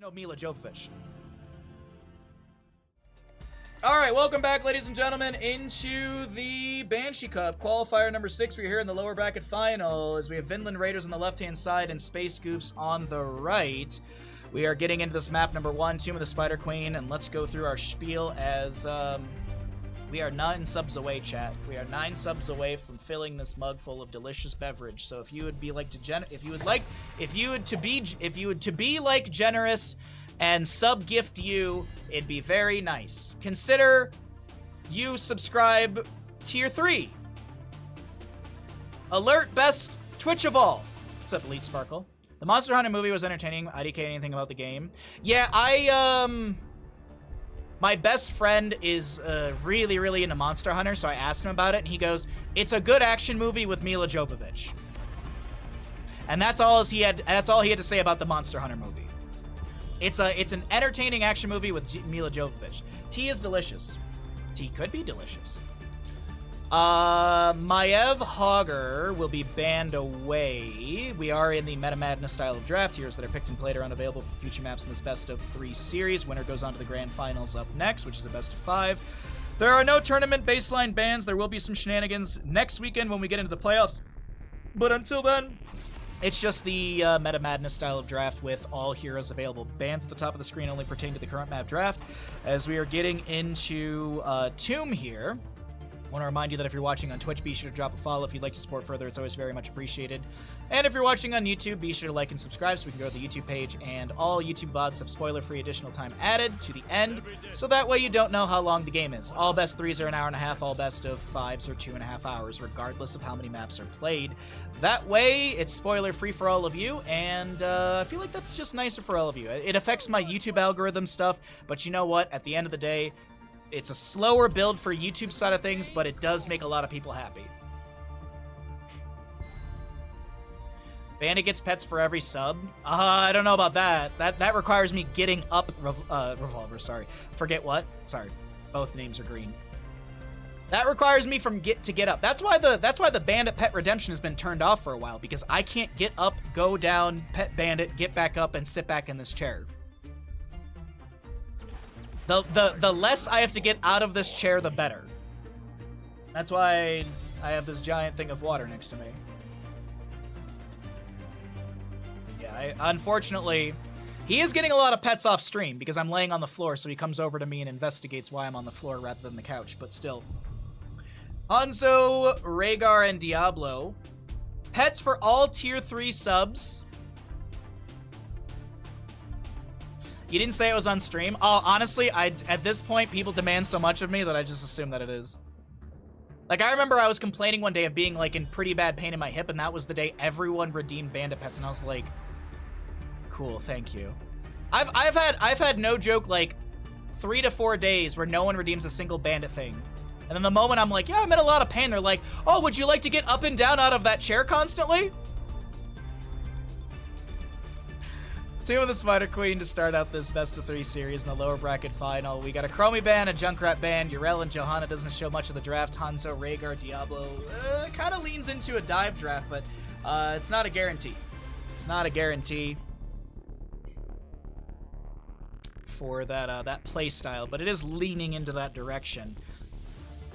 No, Mila Jovovich. All right, welcome back, ladies and gentlemen, into the Banshee Cup. Qualifier number 6. We're here in the lower bracket final as we have Vinland Raiders on the left-hand side and Space Goofs on the right. We are getting into this map number 1, Tomb of the Spider Queen, and let's go through our spiel as we are 9 subs away, chat. We are 9 subs away from filling this mug full of delicious beverage. So if you would be like to be like generous and sub-gift you, it'd be very nice. Consider you subscribe tier 3. Alert best Twitch of all. What's up, Elite Sparkle? The Monster Hunter movie was entertaining. IDK, anything about the game? Yeah, my best friend is really into Monster Hunter, so I asked him about it, and he goes, it's a good action movie with Mila Jovovich. And that's all he had to say about the Monster Hunter movie. It's an entertaining action movie with Mila Jovovich. Tea is delicious. Tea could be delicious. Maev Hogger will be banned away. We are in the Meta Madness style of draft. Heroes that are picked and played are unavailable for future maps in this best of 3 series. Winner goes on to the grand finals up next, which is a best of 5. There are no tournament baseline bans. There will be some shenanigans next weekend when we get into the playoffs. But until then, it's just the Meta Madness style of draft with all heroes available. Bans at the top of the screen only pertain to the current map draft. As we are getting into Tomb here, I want to remind you that if you're watching on Twitch, be sure to drop a follow if you'd like to support further. It's always very much appreciated. And if you're watching on YouTube, be sure to like and subscribe so we can go to the YouTube page. And all YouTube VODs have spoiler-free additional time added to the end, so that way you don't know how long the game is. All best 3s are an hour and a half, all best of 5s are 2.5 hours, regardless of how many maps are played. That way, it's spoiler-free for all of you, and I feel like that's just nicer for all of you. It affects my YouTube algorithm stuff, but you know what? At the end of the day, it's a slower build for YouTube side of things, but it does make a lot of people happy. Bandit gets pets for every sub? I don't know about that. That requires me getting up Revolver, sorry. Forget what? Sorry. Both names are green. That requires me to get up. That's why the Bandit pet redemption has been turned off for a while, because I can't get up, go down, pet Bandit, get back up, and sit back in this chair. The less I have to get out of this chair, the better. That's why I have this giant thing of water next to me. Yeah, unfortunately, he is getting a lot of pets off stream because I'm laying on the floor, so he comes over to me and investigates why I'm on the floor rather than the couch, but still. Hanzo, Rhaegar, and Diablo. Pets for all tier 3 subs. You didn't say it was on stream? Oh, honestly, at this point, people demand so much of me that I just assume that it is. Like, I remember I was complaining one day of being, like, in pretty bad pain in my hip, and that was the day everyone redeemed Bandit pets, and I was like, cool, thank you. I've had no joke, like, 3 to 4 days where no one redeems a single Bandit thing. And then the moment I'm like, yeah, I'm in a lot of pain, they're like, oh, would you like to get up and down out of that chair constantly? Tomb of the Spider Queen to start out this best of 3 series in the lower bracket final. We got a Chromie ban, a Junkrat ban. Yrel and Johanna doesn't show much of the draft. Hanzo, Rhaegar, Diablo kind of leans into a dive draft, but it's not a guarantee. It's not a guarantee for that play style, but it is leaning into that direction.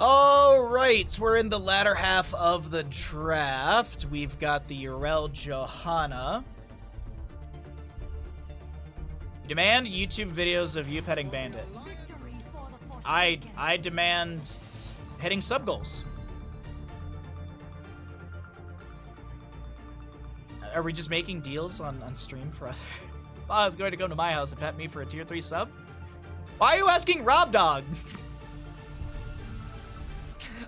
All right, we're in the latter half of the draft. We've got the Yrel, Johanna. Demand YouTube videos of you petting Bandit. I demand hitting sub goals. Are we just making deals on stream for other? I was going to come to my house and pet me for a tier 3 sub. Why are you asking Rob Dog?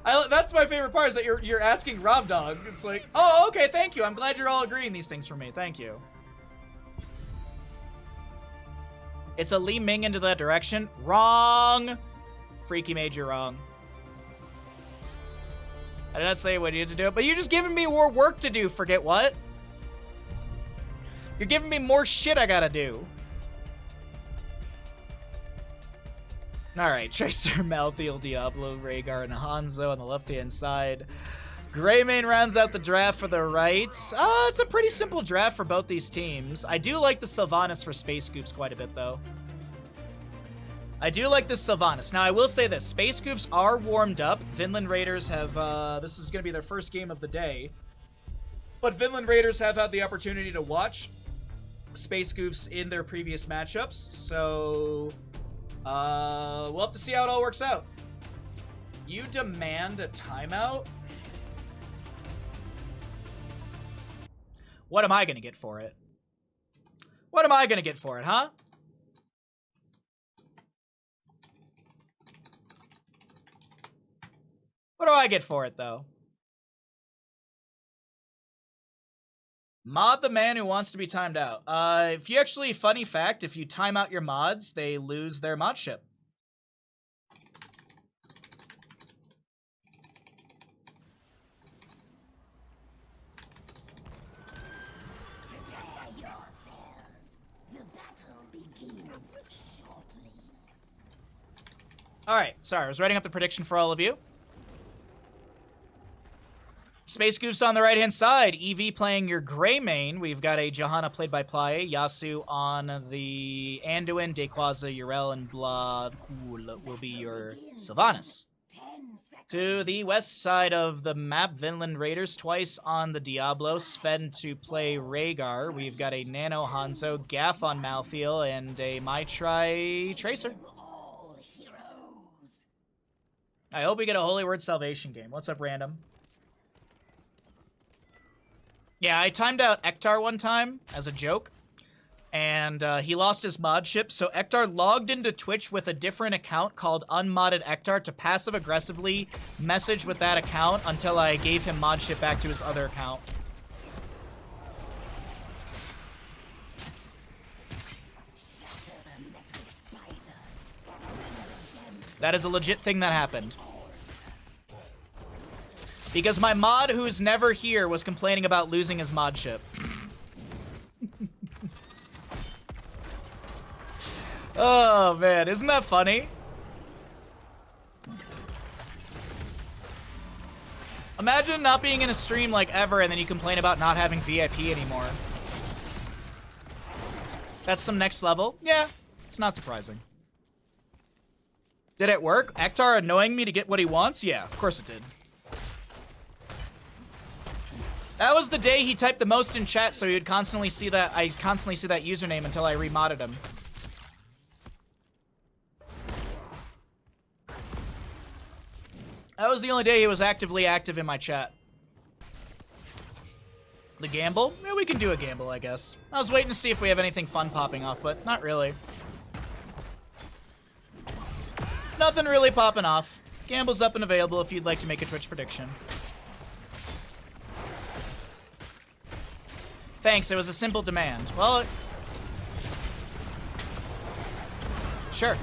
That's my favorite part, is that you're asking Rob Dog. It's like, oh, okay, thank you. I'm glad you're all agreeing these things for me. Thank you. It's a Li Ming into that direction. Wrong. Freaky made you wrong. I did not say what you had to do, but you're just giving me more work to do, forget what? You're giving me more shit I gotta do. Alright, Tracer, Malthael, Diablo, Rhaegar, and Hanzo on the left-hand side. Greymane rounds out the draft for the rights. It's a pretty simple draft for both these teams. I do like the Sylvanas for Space Scoops quite a bit, though. I do like this Sylvanas. Now, I will say this. Space Scoops are warmed up. Vinland Raiders have, this is going to be their first game of the day. But Vinland Raiders have had the opportunity to watch Space Scoops in their previous matchups. So, we'll have to see how it all works out. You demand a timeout? What am I going to get for it? What am I going to get for it, huh? What do I get for it, though? Mod the man who wants to be timed out. If you actually, funny fact, if you time out your mods, they lose their mod ship. Prepare yourselves. The battle begins shortly. Alright, sorry, I was writing up the prediction for all of you. Space Goose on the right-hand side. EV playing your Greymane. We've got a Johanna played by Playa. Yasu on the Anduin. Dequaza, Urel, and Blood will be your Sylvanas. To the west side of the map, Vinland Raiders twice on the Diablo. Sven to play Rhaegar. We've got a Nano Hanzo, Gaff on Malthael, and a Maitri Tracer. I hope we get a Holy Word Salvation game. What's up, Random? Yeah, I timed out Ektar one time as a joke, and he lost his mod ship, so Ektar logged into Twitch with a different account called Unmodded Ektar to passive-aggressively message with that account until I gave him mod ship back to his other account. That is a legit thing that happened. Because my mod, who's never here, was complaining about losing his mod ship. Oh, man. Isn't that funny? Imagine not being in a stream, like, ever, and then you complain about not having VIP anymore. That's some next level? Yeah, it's not surprising. Did it work? Ektar annoying me to get what he wants? Yeah, of course it did. That was the day he typed the most in chat, so he would constantly see that. I constantly see that username until I remodded him. That was the only day he was actively active in my chat. The gamble? Yeah, we can do a gamble, I guess. I was waiting to see if we have anything fun popping off, but not really. Nothing really popping off. Gamble's up and available if you'd like to make a Twitch prediction. Thanks, it was a simple demand. Well, sure.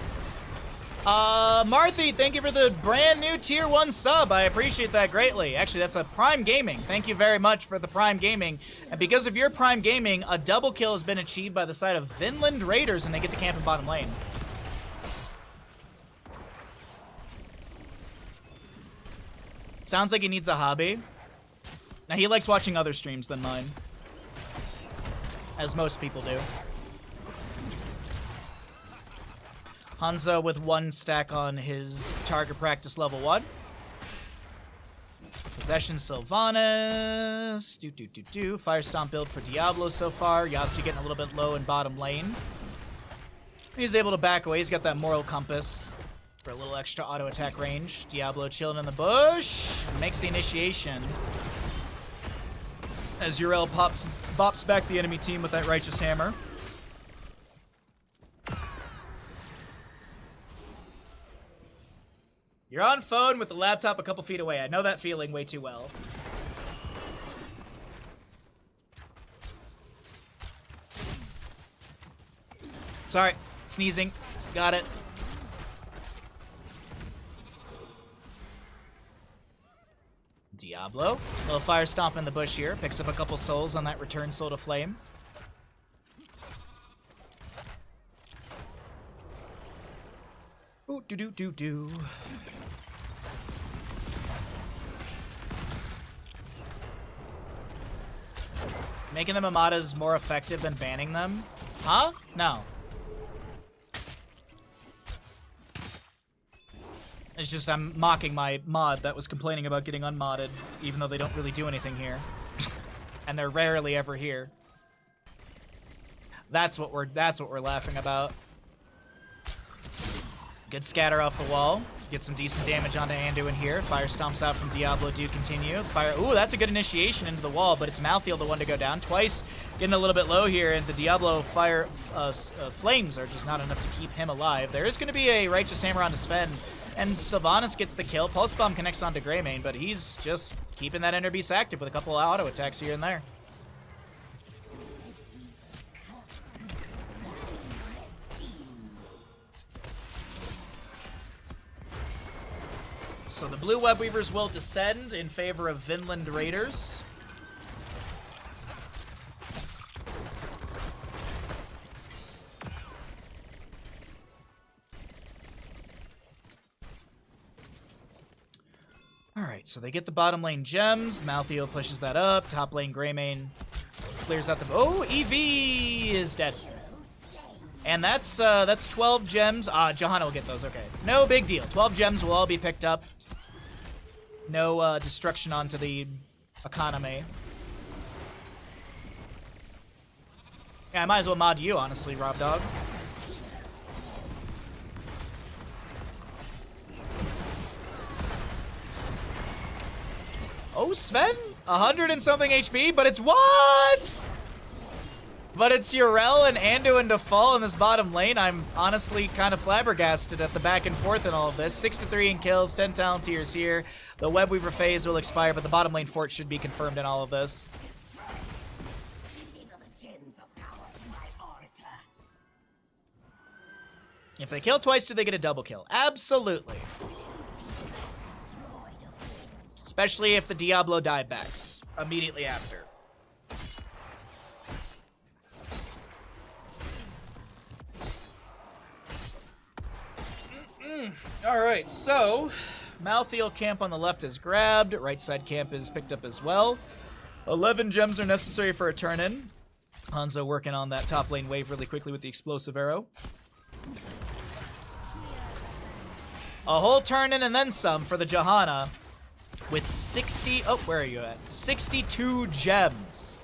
Marthy, thank you for the brand new tier 1 sub. I appreciate that greatly. Actually, that's a Prime Gaming. Thank you very much for the Prime Gaming. And because of your Prime Gaming, a double kill has been achieved by the side of Vinland Raiders, and they get the camp in bottom lane. Sounds like he needs a hobby. Now, he likes watching other streams than mine. As most people do. Hanzo with 1 stack on his target practice level 1. Possession Sylvanas. Fire Stomp build for Diablo so far. Yasu getting a little bit low in bottom lane. He's able to back away. He's got that Moral Compass for a little extra auto attack range. Diablo chilling in the bush. Makes the initiation. As Urel bops back the enemy team with that Righteous Hammer. You're on phone with the laptop a couple feet away. I know that feeling way too well. Sorry, sneezing. Got it. Diablo. Little fire stomp in the bush here. Picks up a couple souls on that return soul to flame. Ooh, do. Making them Amadas more effective than banning them? Huh? No. It's just I'm mocking my mod that was complaining about getting unmodded, even though they don't really do anything here. And they're rarely ever here. That's what we're laughing about. Good scatter off the wall. Get some decent damage onto Anduin here. Fire stomps out from Diablo do continue. Fire, ooh, that's a good initiation into the wall, but it's Malthael the one to go down. Twice getting a little bit low here, and the Diablo fire flames are just not enough to keep him alive. There is going to be a Righteous Hammer onto Sven, and Sylvanas gets the kill. Pulse Bomb connects onto Greymane, but he's just keeping that Inner Beast active with a couple of auto attacks here and there. So the blue Web Weavers will descend in favor of Vinland Raiders. Alright, so they get the bottom lane gems. Malthael pushes that up. Top lane Greymane clears out the... Oh, EV is dead. And that's 12 gems. Johanna will get those, okay. No big deal. 12 gems will all be picked up. No destruction onto the economy. Yeah, I might as well mod you, honestly, Rob Dog. Oh, Sven? 100 and something HP, but it's what? But it's Yrel and Anduin to fall in this bottom lane. I'm honestly kind of flabbergasted at the back and forth in all of this. 6-3 in kills, 10 talent tiers here. The Web Weaver phase will expire, but the bottom lane fort should be confirmed in all of this. If they kill twice, do they get a double kill? Absolutely. Especially if the Diablo diebacks immediately after. Alright, so Malthael camp on the left is grabbed. Right side camp is picked up as well. 11 gems are necessary for a turn-in. Hanzo working on that top lane wave really quickly with the explosive arrow. A whole turn-in and then some for the Johanna with 60... Oh, where are you at? 62 gems.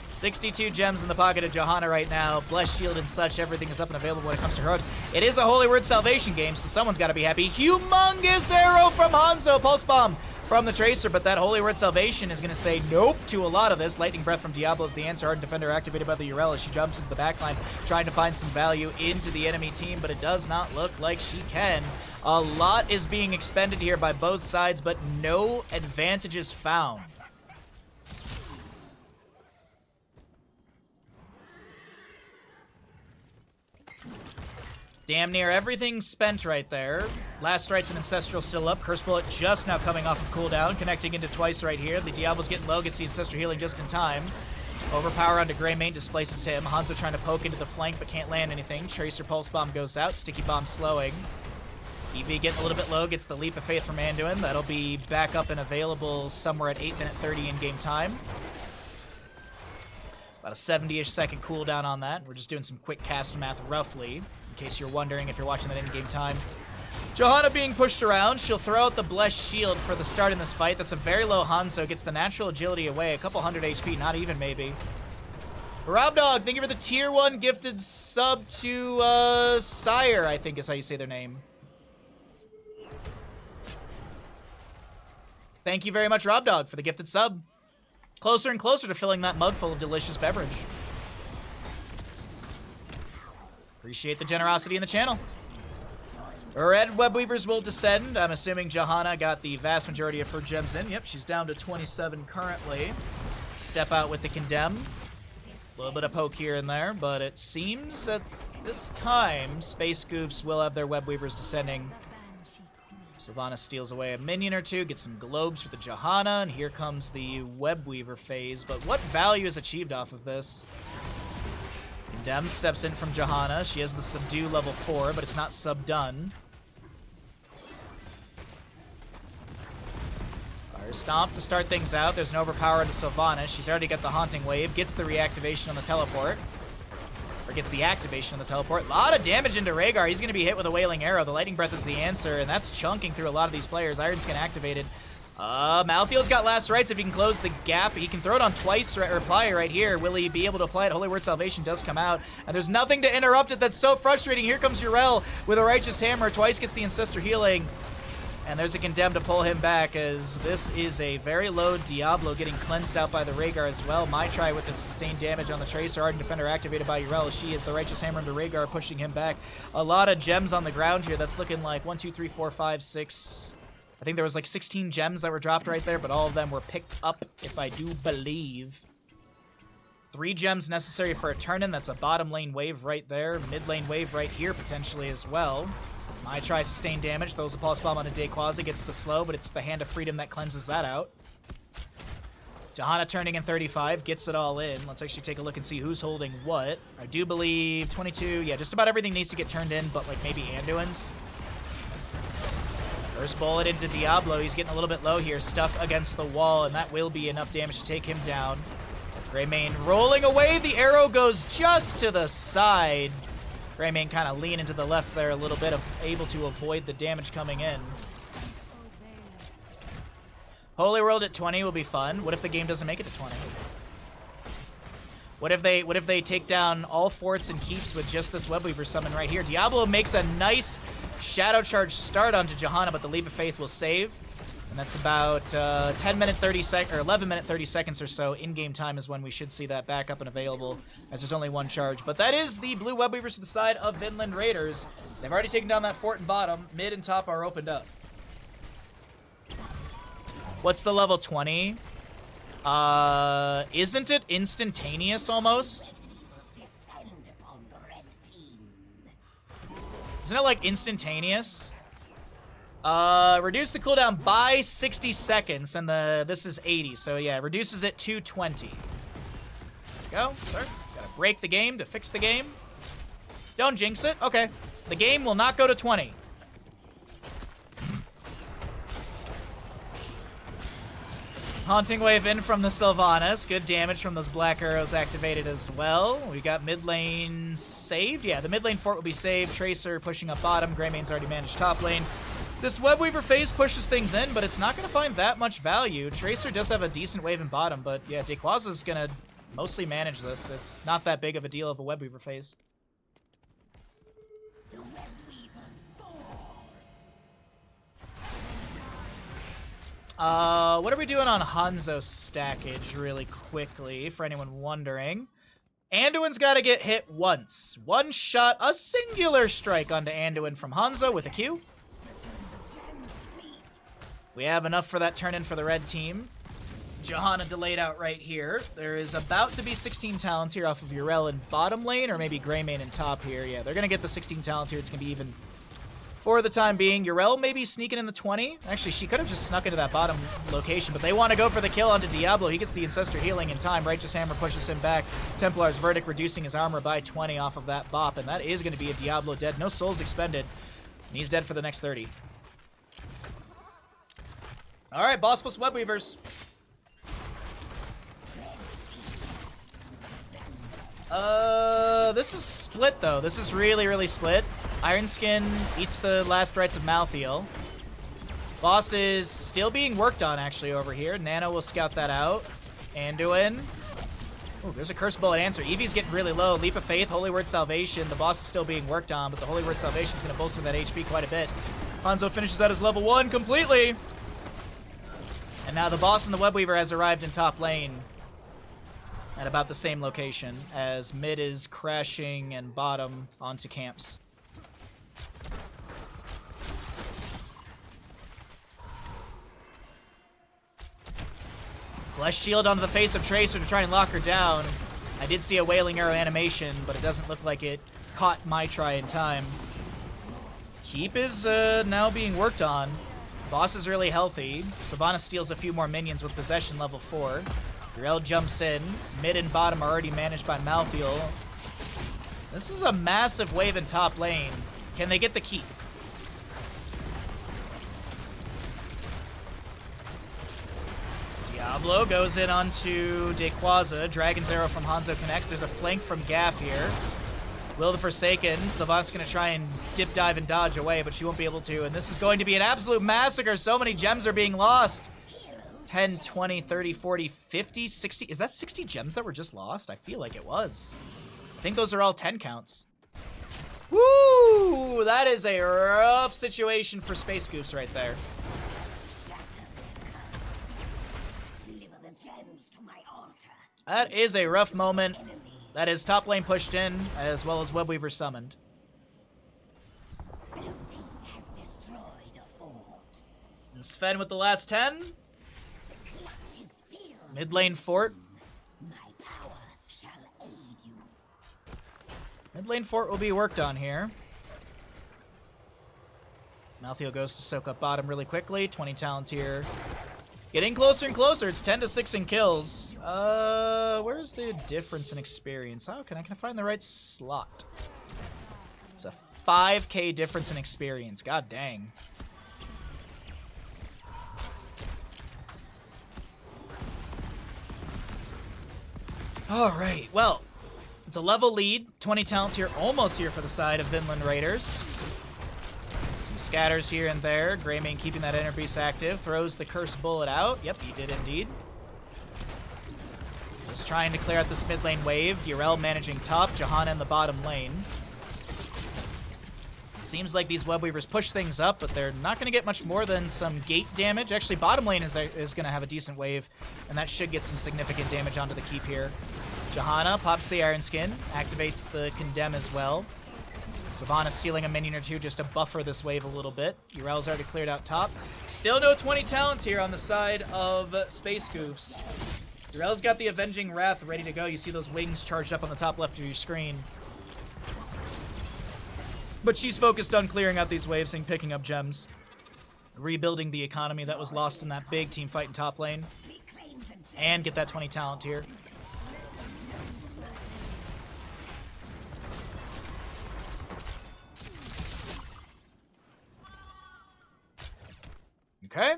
62 gems in the pocket of Johanna right now. Blessed Shield and such, everything is up and available when it comes to heroics. It is a Holy Word Salvation game, so someone's got to be happy. Humongous arrow from Hanzo. Pulse Bomb from the Tracer, but that Holy Word Salvation is going to say nope to a lot of this. Lightning Breath from Diablo is the answer. Hardened Defender activated by the Yrel as she jumps into the backline, trying to find some value into the enemy team, but it does not look like she can. A lot is being expended here by both sides, but no advantages found. Damn near everything spent right there. Last Right's and Ancestral still up. Curse Bullet just now coming off of cooldown, connecting into twice right here. The Diablo's getting low, gets the Ancestral healing just in time. Overpower onto Greymane displaces him. Hanzo trying to poke into the flank but can't land anything. Tracer Pulse Bomb goes out. Sticky Bomb slowing. EV getting a little bit low, gets the Leap of Faith from Anduin. That'll be back up and available somewhere at 8 minute 30 in-game time. About a 70-ish second cooldown on that. We're just doing some quick cast math roughly, in case you're wondering if you're watching that in-game time. Johanna being pushed around. She'll throw out the Blessed Shield for the start in this fight. That's a very low Hanzo. Gets the natural agility away. A couple hundred HP, not even maybe. Rob Dog, thank you for the tier 1 gifted sub to Sire, I think is how you say their name. Thank you very much, Rob Dog, for the gifted sub. Closer and closer to filling that mug full of delicious beverage. Appreciate the generosity in the channel. Red Web Weavers will descend. I'm assuming Johanna got the vast majority of her gems in. Yep, she's down to 27 currently. Step out with the Condemn. A little bit of poke here and there, but it seems at this time, Space Goofs will have their Web Weavers descending. Sylvanas steals away a minion or two, gets some globes for the Johanna, and here comes the Web Weaver phase. But what value is achieved off of this? Condemn steps in from Johanna. She has the Subdue level 4, but it's not sub-done. Stomp to start things out. There's an overpower into Sylvanas. She's already got the Haunting Wave. Gets the reactivation on the teleport. Or gets the activation on the teleport. A lot of damage into Rhaegar. He's going to be hit with a Wailing Arrow. The Lightning Breath is the answer, and that's chunking through a lot of these players. Iron Skin activated. Malthael's got last rights if he can close the gap. He can throw it on twice or apply it right here. Will he be able to apply it? Holy Word Salvation does come out, and there's nothing to interrupt it. That's so frustrating. Here comes Yrel with a Righteous Hammer. Twice gets the Ancestor healing, and there's a Condemn to pull him back, as this is a very low Diablo getting cleansed out by the Rhaegar as well. My try with the sustained damage on the Tracer. Ardent Defender activated by Yrel. She is the Righteous Hammer into Rhaegar, pushing him back. A lot of gems on the ground here. That's looking like 1, 2, 3, 4, 5, 6... I think there was like 16 gems that were dropped right there, but all of them were picked up, if I do believe. 3 gems necessary for a turn-in. That's a bottom lane wave right there. Mid lane wave right here, potentially as well. I try sustained damage. Throws a Pulse Bomb onto Dayquaza. Gets the slow, but it's the Hand of Freedom that cleanses that out. Johanna turning in 35. Gets it all in. Let's actually take a look and see who's holding what. I do believe 22. Yeah, just about everything needs to get turned in, but like maybe Anduin's. First bullet into Diablo. He's getting a little bit low here, stuck against the wall, and that will be enough damage to take him down. Greymane rolling away. The arrow goes just to the side. Greymane kind of leaning to the left there a little bit, able to avoid the damage coming in. Holy World at 20 will be fun. What if the game doesn't make it to 20? What if they take down all forts and keeps with just this Webweaver summon right here? Diablo makes a nice Shadow Charge start onto Johanna, but the Leap of Faith will save. And that's about 11 minute 30 seconds or so. In-game time is when we should see that back up and available, as there's only one charge. But that is the blue Webweavers to the side of Vinland Raiders. They've already taken down that fort and bottom. Mid and top are opened up. What's the level 20? Isn't it instantaneous almost? Isn't it like instantaneous? Reduce the cooldown by 60 seconds, and this is 80, so yeah, reduces it to 20. Go, sir. Gotta break the game to fix the game. Don't jinx it. Okay. The game will not go to 20. Haunting Wave in from the Sylvanas. Good damage from those black arrows activated as well. We got mid lane saved. Yeah, the mid lane fort will be saved. Tracer pushing up bottom. Greymane's already managed top lane. This Webweaver phase pushes things in, but it's not going to find that much value. Tracer does have a decent wave in bottom, but yeah, Dayquaza's going to mostly manage this. It's not that big of a deal of a Webweaver phase. What are we doing on Hanzo stackage really quickly, for anyone wondering? Anduin's got to get hit once. One shot, a singular strike onto Anduin from Hanzo with a Q. We have enough for that turn-in for the red team. Johanna delayed out right here. There is about to be 16 talent here off of Yrel in bottom lane, or maybe Greymane in top here. Yeah, they're going to get the 16 talent here. It's going to be even for the time being. Yrel maybe sneaking in the 20. Actually, she could have just snuck into that bottom location, but they want to go for the kill onto Diablo. He gets the Ancestor healing in time. Righteous Hammer pushes him back. Templar's Verdict reducing his armor by 20 off of that bop, and that is going to be a Diablo dead. No souls expended, and he's dead for the next 30. All right, boss plus Webweavers. This is split, though. This is really, really split. Ironskin eats the last rites of Malthael. Boss is still being worked on, actually, over here. Nano will scout that out. Anduin. Ooh, there's a Curse Bullet answer. Eevee's getting really low. Leap of Faith, Holy Word Salvation. The boss is still being worked on, but the Holy Word Salvation is going to bolster that HP quite a bit. Hanzo finishes out his level 1 completely. And now the boss and the Webweaver has arrived in top lane at about the same location as mid is crashing and bottom onto camps. Blessed Shield onto the face of Tracer to try and lock her down. I did see a Wailing Arrow animation, but it doesn't look like it caught my try in time. Keep is now being worked on. Boss is really healthy. Sylvanas steals a few more minions with Possession level 4. Yrel jumps in. Mid and bottom are already managed by Malthael. This is a massive wave in top lane. Can they get the keep? Diablo goes in onto Dequaza. Dragon's Arrow from Hanzo connects. There's a flank from Gaff here. Will the Forsaken. Sylvan's going to try and dip, dive, and dodge away, but she won't be able to. And this is going to be an absolute massacre. So many gems are being lost. 10, 20, 30, 40, 50, 60. Is that 60 gems that were just lost? I feel like it was. I think those are all 10 counts. Woo! That is a rough situation for Space Goofs right there. That is a rough moment. That is top lane pushed in, as well as Webweaver summoned. And Sven with the last 10. Mid lane fort. Mid lane fort will be worked on here. Malthael goes to soak up bottom really quickly. 20 talent here. Getting closer and closer. It's 10 to 6 in kills. Where's the difference in experience? How can I find the right slot? It's a 5k difference in experience. God dang. All right. Well, it's a level lead. 20 talent here, almost here for the side of Vinland Raiders. Some scatters here and there. Greymane keeping that Inner Beast active. Throws the Cursed Bullet out. Yep, he did indeed. Just trying to clear out this mid lane wave. Yrel managing top. Johanna in the bottom lane. Seems like these Webweavers push things up, but they're not going to get much more than some gate damage. Actually, bottom lane is going to have a decent wave, and that should get some significant damage onto the keep here. Johanna pops the Iron Skin, activates the Condemn as well. Sylvanas stealing a minion or two just to buffer this wave a little bit. Yrel's already cleared out top. Still no 20 talent here on the side of Space Goofs. Yrel's got the Avenging Wrath ready to go. You see those wings charged up on the top left of your screen. But she's focused on clearing out these waves and picking up gems. Rebuilding the economy that was lost in that big team fight in top lane. And get that 20 talent here. Okay.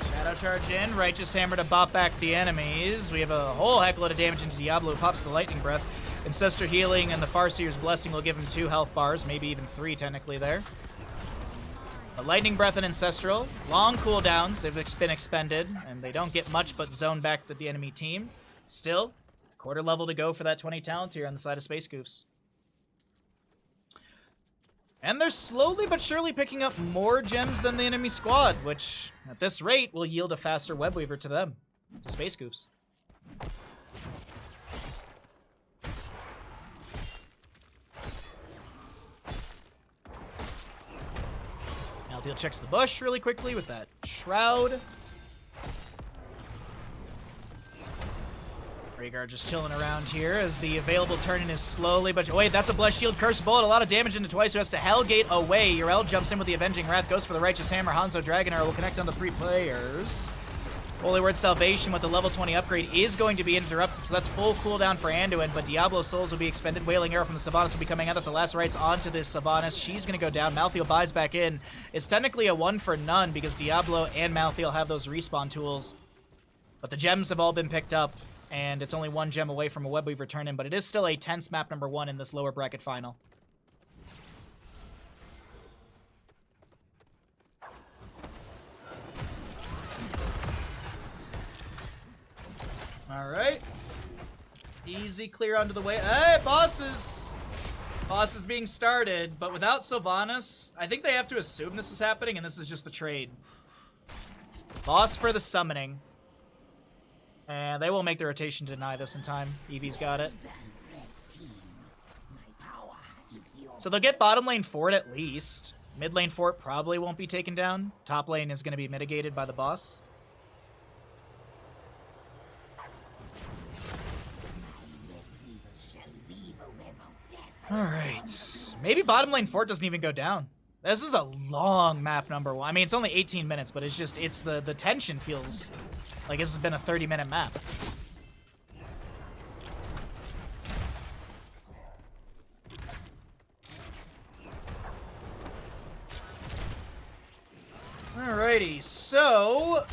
Shadow charge in, Righteous Hammer to bop back the enemies. We have a whole heck load of damage into Diablo, who pops the Lightning Breath. Ancestor Healing and the Farseer's Blessing will give him 2 health bars, maybe even 3 technically there. A Lightning Breath and Ancestral, long cooldowns, they've been expended, and they don't get much but zone back at the enemy team. Still, quarter level to go for that 20 talent here on the side of Space Goofs. And they're slowly but surely picking up more gems than the enemy squad, which, at this rate, will yield a faster Webweaver to them, to Space Goofs. Malthael checks the bush really quickly with that Shroud. Rhaegar just chilling around here as the available turn-in is slowly, but wait, that's a Blessed Shield, Cursed Bullet, a lot of damage into twice, who has to Hellgate away. Yrel jumps in with the Avenging Wrath, goes for the Righteous Hammer. Hanzo Dragon Arrow will connect on the 3 players. Holy Word Salvation with the level 20 upgrade is going to be interrupted, so that's full cooldown for Anduin, but Diablo's Souls will be expended. Wailing Arrow from the Sylvanas will be coming out. That's the last rights onto this Sylvanas. She's going to go down. Malthael buys back in. It's technically a 1 for none because Diablo and Malthael have those respawn tools, but the gems have all been picked up. And it's only 1 gem away from a Webweaver turn-in, but it is still a tense map number 1 in this lower bracket final. All right. Easy clear onto the way. Hey, bosses! Boss is being started, but without Sylvanas, I think they have to assume this is happening, and this is just the trade. Boss for the summoning. And they will make the rotation to deny this in time. Eevee's got it. So they'll get bottom lane fort at least. Mid lane fort probably won't be taken down. Top lane is going to be mitigated by the boss. Alright. Maybe bottom lane fort doesn't even go down. This is a long map number 1. I mean, it's only 18 minutes, but it's just, the tension feels like this has been a 30-minute map. Alrighty, so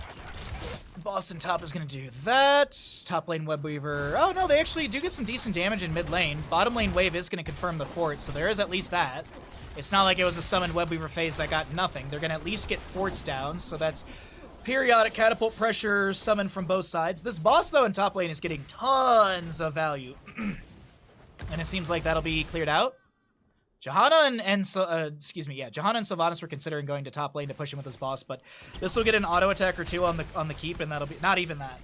Boston top is going to do that. Top lane Webweaver. Oh no, they actually do get some decent damage in mid lane. Bottom lane Wave is going to confirm the fort, so there is at least that. It's not like it was a summoned Webweaver phase that got nothing. They're going to at least get forts down, so that's periodic catapult pressure summoned from both sides. This boss, though, in top lane is getting tons of value. And it seems like that'll be cleared out. Johanna and Sylvanas were considering going to top lane to push him with this boss, but this will get an auto attack or two on the keep, and that'll be not even that.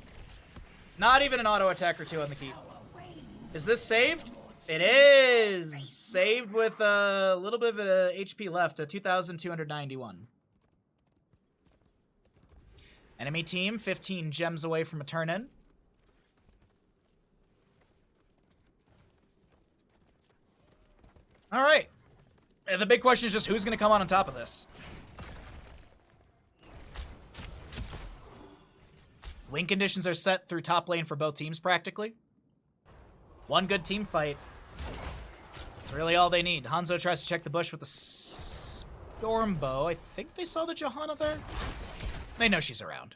Not even an auto attack or two on the keep. Is this saved? It is saved with a little bit of HP left, 2,291. Enemy team 15 gems away from a turn-in. All right. The big question is just who's going to come on top of this. Win conditions are set through top lane for both teams, practically. One good team fight. It's really all they need. Hanzo tries to check the bush with the storm bow. I think they saw the Johanna there. They know she's around.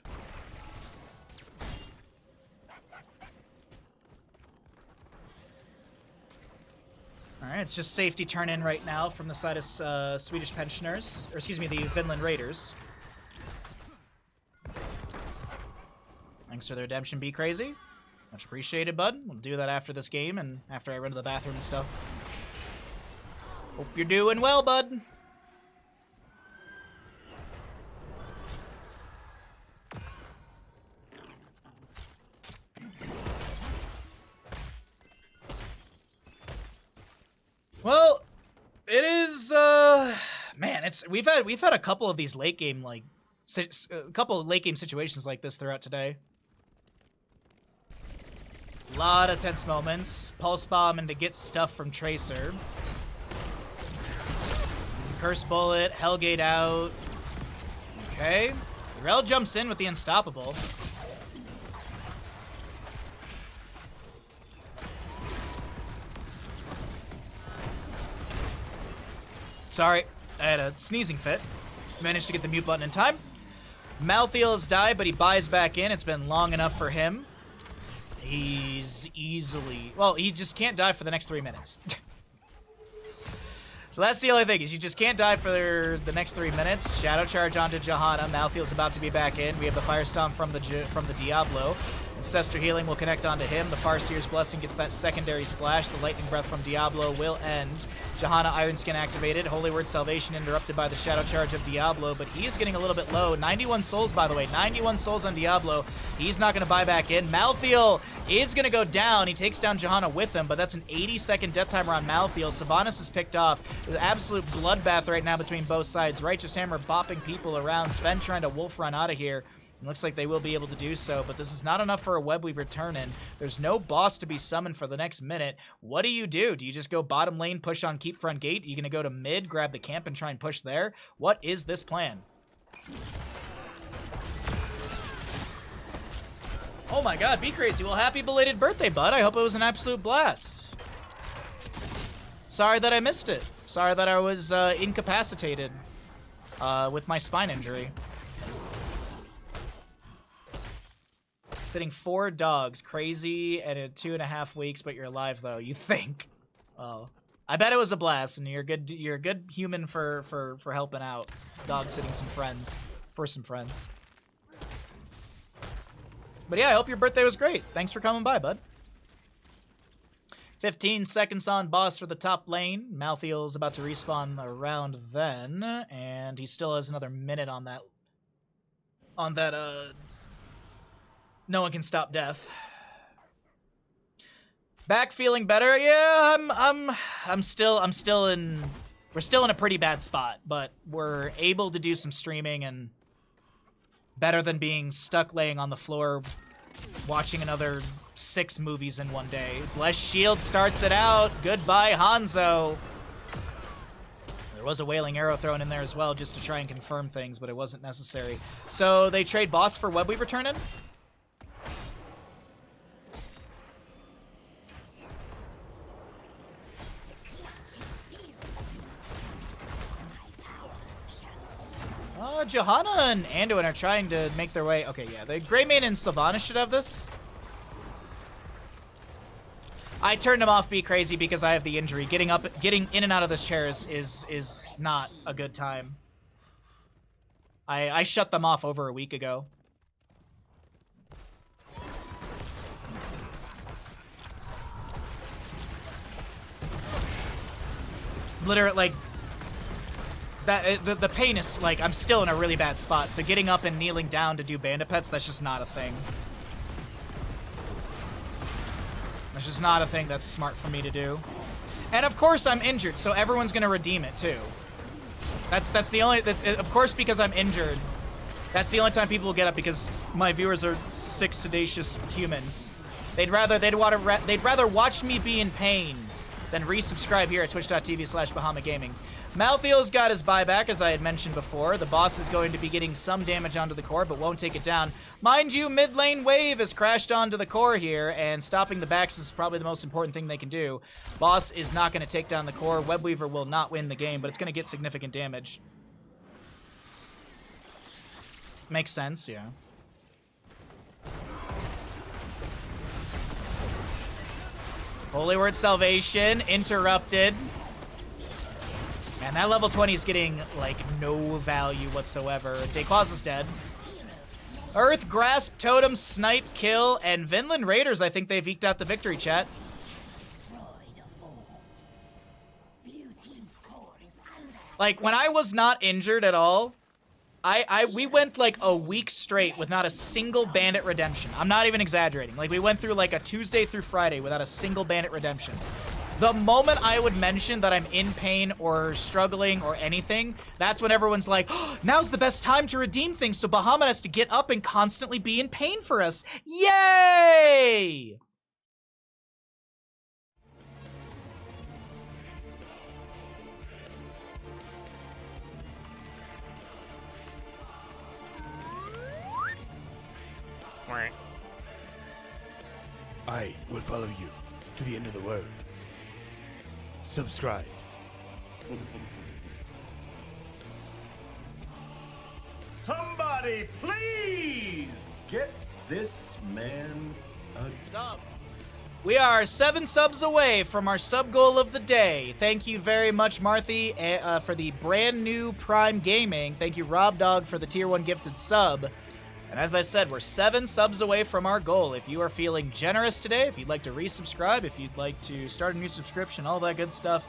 Alright, it's just safety turn in right now from the side of Swedish pensioners. Or excuse me, the Finland Raiders. Thanks for the redemption, Be Crazy. Much appreciated, bud. We'll do that after this game and after I run to the bathroom and stuff. Hope you're doing well, bud. Well, it is, man, we've had a couple of these late game, like, a couple of late game situations like this throughout today. A lot of tense moments. Pulse Bomb and to get stuff from Tracer. Curse Bullet, Hellgate out. Okay. Rel jumps in with the Unstoppable. Sorry, I had a sneezing fit. Managed to get the mute button in time. Malthael has died, but he buys back in. It's been long enough for him. He's easily... Well, he just can't die for the next 3 minutes. So that's the only thing, is you just can't die for the next 3 minutes. Shadow Charge onto Johanna. Malthael's about to be back in. We have the Fire Stomp from the Diablo. Ancestral Healing will connect onto him. The Farseer's Blessing gets that secondary splash. The Lightning Breath from Diablo will end. Johanna Iron Skin activated. Holy Word Salvation interrupted by the Shadow Charge of Diablo, but he is getting a little bit low. 91 souls, by the way. 91 souls on Diablo. He's not going to buy back in. Malthael is going to go down. He takes down Johanna with him, but that's an 80-second death timer on Malthael. Sylvanas is picked off. There's an absolute bloodbath right now between both sides. Righteous Hammer bopping people around. Sven trying to wolf run out of here. It looks like they will be able to do so, but this is not enough for a Webweaver turn-in. There's no boss to be summoned for the next minute. What do? Do you just go bottom lane, push on keep front gate? Are you going to go to mid, grab the camp, and try and push there? What is this plan? Oh my god, Be Crazy. Well, happy belated birthday, bud. I hope it was an absolute blast. Sorry that I missed it. Sorry that I was incapacitated with my spine injury. Sitting 4 dogs, crazy, and in 2.5 weeks, but you're alive though. You think? Oh, I bet it was a blast, and you're good. You're a good human for helping out. Dog sitting some friends, for some friends. But yeah, I hope your birthday was great. Thanks for coming by, bud. 15 seconds on boss for the top lane. Malthael's about to respawn around then, and he still has another minute on that. No one can stop death. Back feeling better? Yeah, I'm still in. We're still in a pretty bad spot, but we're able to do some streaming and better than being stuck laying on the floor watching another 6 movies in one day. Blessed Shield starts it out. Goodbye, Hanzo. There was a Wailing Arrow thrown in there as well just to try and confirm things, but it wasn't necessary. So they trade boss for Webweaver turn-in? Johanna and Anduin are trying to make their way. Okay, yeah, the Greymane and Sylvanas should have this. I turned him off Be Crazy because I have the injury. Getting in and out of this chair is not a good time. I shut them off over a week ago. Literally, like, that the pain is, like, I'm still in a really bad spot, so getting up and kneeling down to do bandit pets, that's just not a thing. That's just not a thing that's smart for me to do. And of course I'm injured, so everyone's gonna redeem it too. That's the only, of course, because I'm injured, that's the only time people will get up, because my viewers are sick, sedacious humans. They'd rather watch me be in pain than resubscribe here at twitch.tv/BahamutGaming. Malthiel's got his buyback, as I had mentioned before. The boss is going to be getting some damage onto the core, but won't take it down. Mind you, mid lane wave has crashed onto the core here, and stopping the backs is probably the most important thing they can do. Boss is not going to take down the core. Webweaver will not win the game, but it's going to get significant damage. Makes sense, yeah. Holy Word Salvation, interrupted. Man, that level 20 is getting, like, no value whatsoever. Dayquaz is dead. Earth, Grasp, Totem, Snipe, Kill, and Vinland Raiders, I think they've eked out the victory, chat. Like, when I was not injured at all, we went like a week straight with not a single bandit redemption. I'm not even exaggerating. Like, we went through like a Tuesday through Friday without a single bandit redemption. The moment I would mention that I'm in pain or struggling or anything, that's when everyone's like, oh, now's the best time to redeem things, so Bahamut has to get up and constantly be in pain for us. Yay! I will follow you to the end of the world. Subscribe. Somebody, please get this man a Sub. We are 7 subs away from our sub goal of the day. Thank you very much, Marthy, for the brand new Prime Gaming. Thank you, Rob Dog, for the tier 1 gifted sub. And as I said, we're 7 subs away from our goal. If you are feeling generous today, if you'd like to resubscribe, if you'd like to start a new subscription, all that good stuff,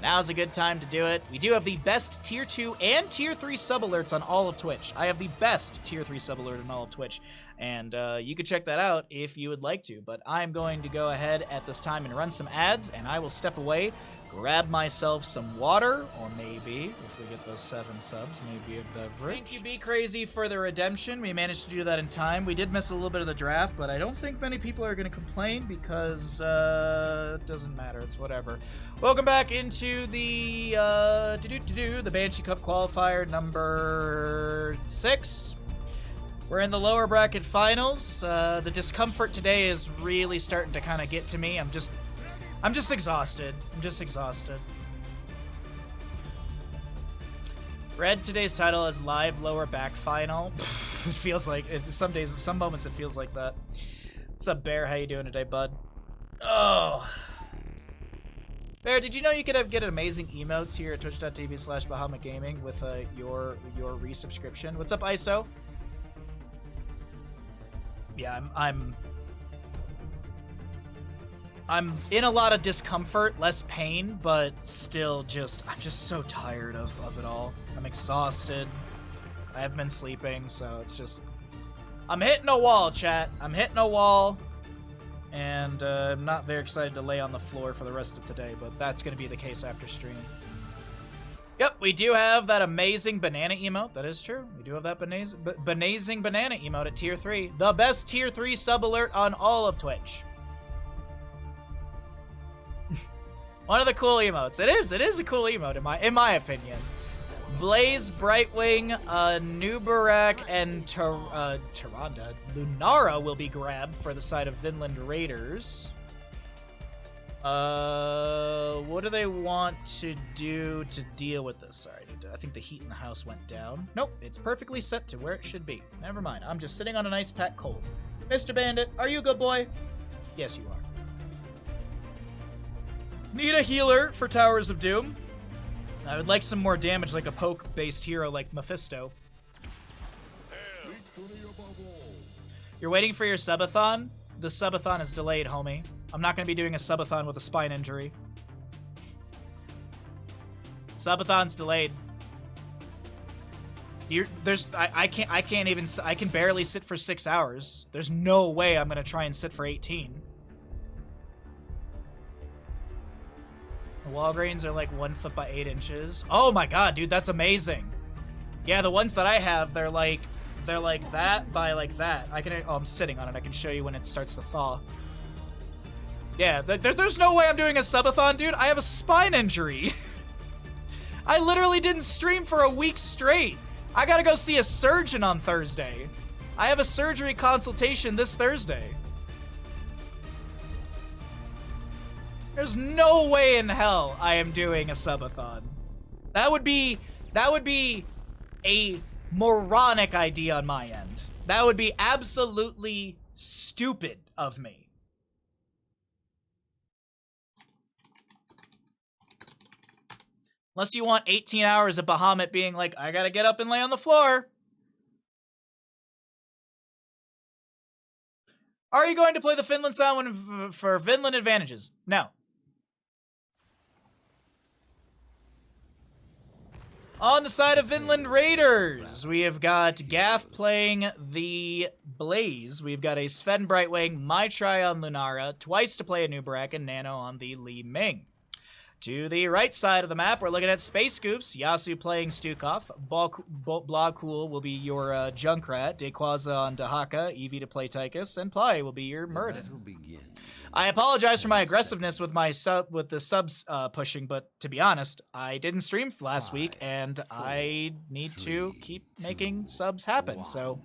now's a good time to do it. We do have the best tier 2 and tier 3 sub alerts on all of Twitch. I have the best tier 3 sub alert on all of Twitch. And you can check that out if you would like to. But I'm going to go ahead at this time and run some ads, and I will step away, grab myself some water, or maybe, if we get those 7 subs, maybe a beverage. Thank you, Be Crazy, for the redemption. We managed to do that in time. We did miss a little bit of the draft, but I don't think many people are going to complain because it doesn't matter. It's whatever. Welcome back into the the Banshee Cup Qualifier number 6. We're in the lower bracket finals. The discomfort today is really starting to kind of get to me. I'm just exhausted. I'm just exhausted. Read today's title as live lower back final. It feels like some days, some moments it feels like that. What's up, Bear? How you doing today, bud? Oh. Bear, did you know you could get amazing emotes here at twitch.tv/BahamutGaming with your resubscription? What's up, ISO? Yeah, I'm in a lot of discomfort, less pain, but still I'm just so tired of it all. I'm exhausted. I haven't been sleeping, so it's just, I'm hitting a wall, chat. I'm hitting a wall, and I'm not very excited to lay on the floor for the rest of today, but that's going to be the case after stream. Yep, we do have that amazing banana emote. That is true. We do have that banazing banana emote at tier 3. The best tier 3 sub alert on all of Twitch. One of the cool emotes. It is a cool emote in my opinion. Blaze, Brightwing, Nubarak, and Tyrande. Lunara will be grabbed for the side of Vinland Raiders. What do they want to do to deal with this? Sorry, I need I think the heat in the house went down. Nope, it's perfectly set to where it should be. Never mind. I'm just sitting on an ice pack cold. Mr. Bandit, are you a good boy? Yes, you are. Need a healer for Towers of Doom. I would like some more damage like a poke-based hero like Mephisto. You're waiting for your subathon? The subathon is delayed, homie. I'm not going to be doing a subathon with a spine injury. Subathon's delayed. I can barely sit for 6 hours. There's no way I'm going to try and sit for 18. The Walgreens are like 1 foot by 8 inches. Oh my god, dude, that's amazing. Yeah, the ones that I have, they're like that by like that. I'm sitting on it. I can show you when it starts to thaw. Yeah, there's no way I'm doing a subathon, dude. I have a spine injury. I literally didn't stream for a week straight. I gotta go see a surgeon on Thursday. I have a surgery consultation this Thursday. There's no way in hell I am doing a subathon. That would be a moronic idea on my end. That would be absolutely stupid of me. Unless you want 18 hours of Bahamut being like, I gotta get up and lay on the floor. Are you going to play the Finland style for Finland advantages? No. On the side of Finland Raiders, we have got Gaff playing the Blaze. We've got a Sven Brightwing, Mai Try on Lunara, twice to play a Nubarak, and Nano on the Li Ming. To the right side of the map, we're looking at Space Goofs, Yasu playing Stukov, Blogcool will be your Junkrat, Dequaza on Dahaka, Eevee to play Tychus, and Ply will be your Murden. I apologize for my aggressiveness with the subs pushing, but to be honest, I didn't stream last week, and I need to keep making subs happen. So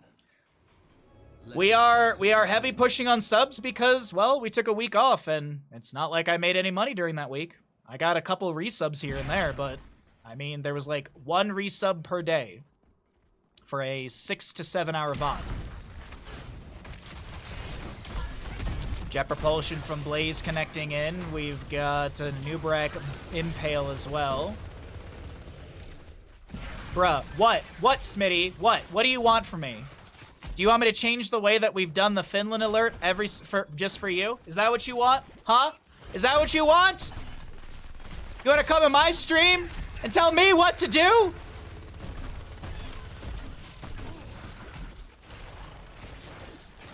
we are heavy pushing on subs because, well, we took a week off, and it's not like I made any money during that week. I got a couple resubs here and there, but I mean, there was like 1 resub per day for a 6 to 7 hour VOD. Jet Propulsion from Blaze connecting in. We've got a Nubarak Impale as well. Bruh, what? What, Smitty? What? What do you want from me? Do you want me to change the way that we've done the Finland alert just for you? Is that what you want? Huh? Is that what you want? You want to come in my stream and tell me what to do?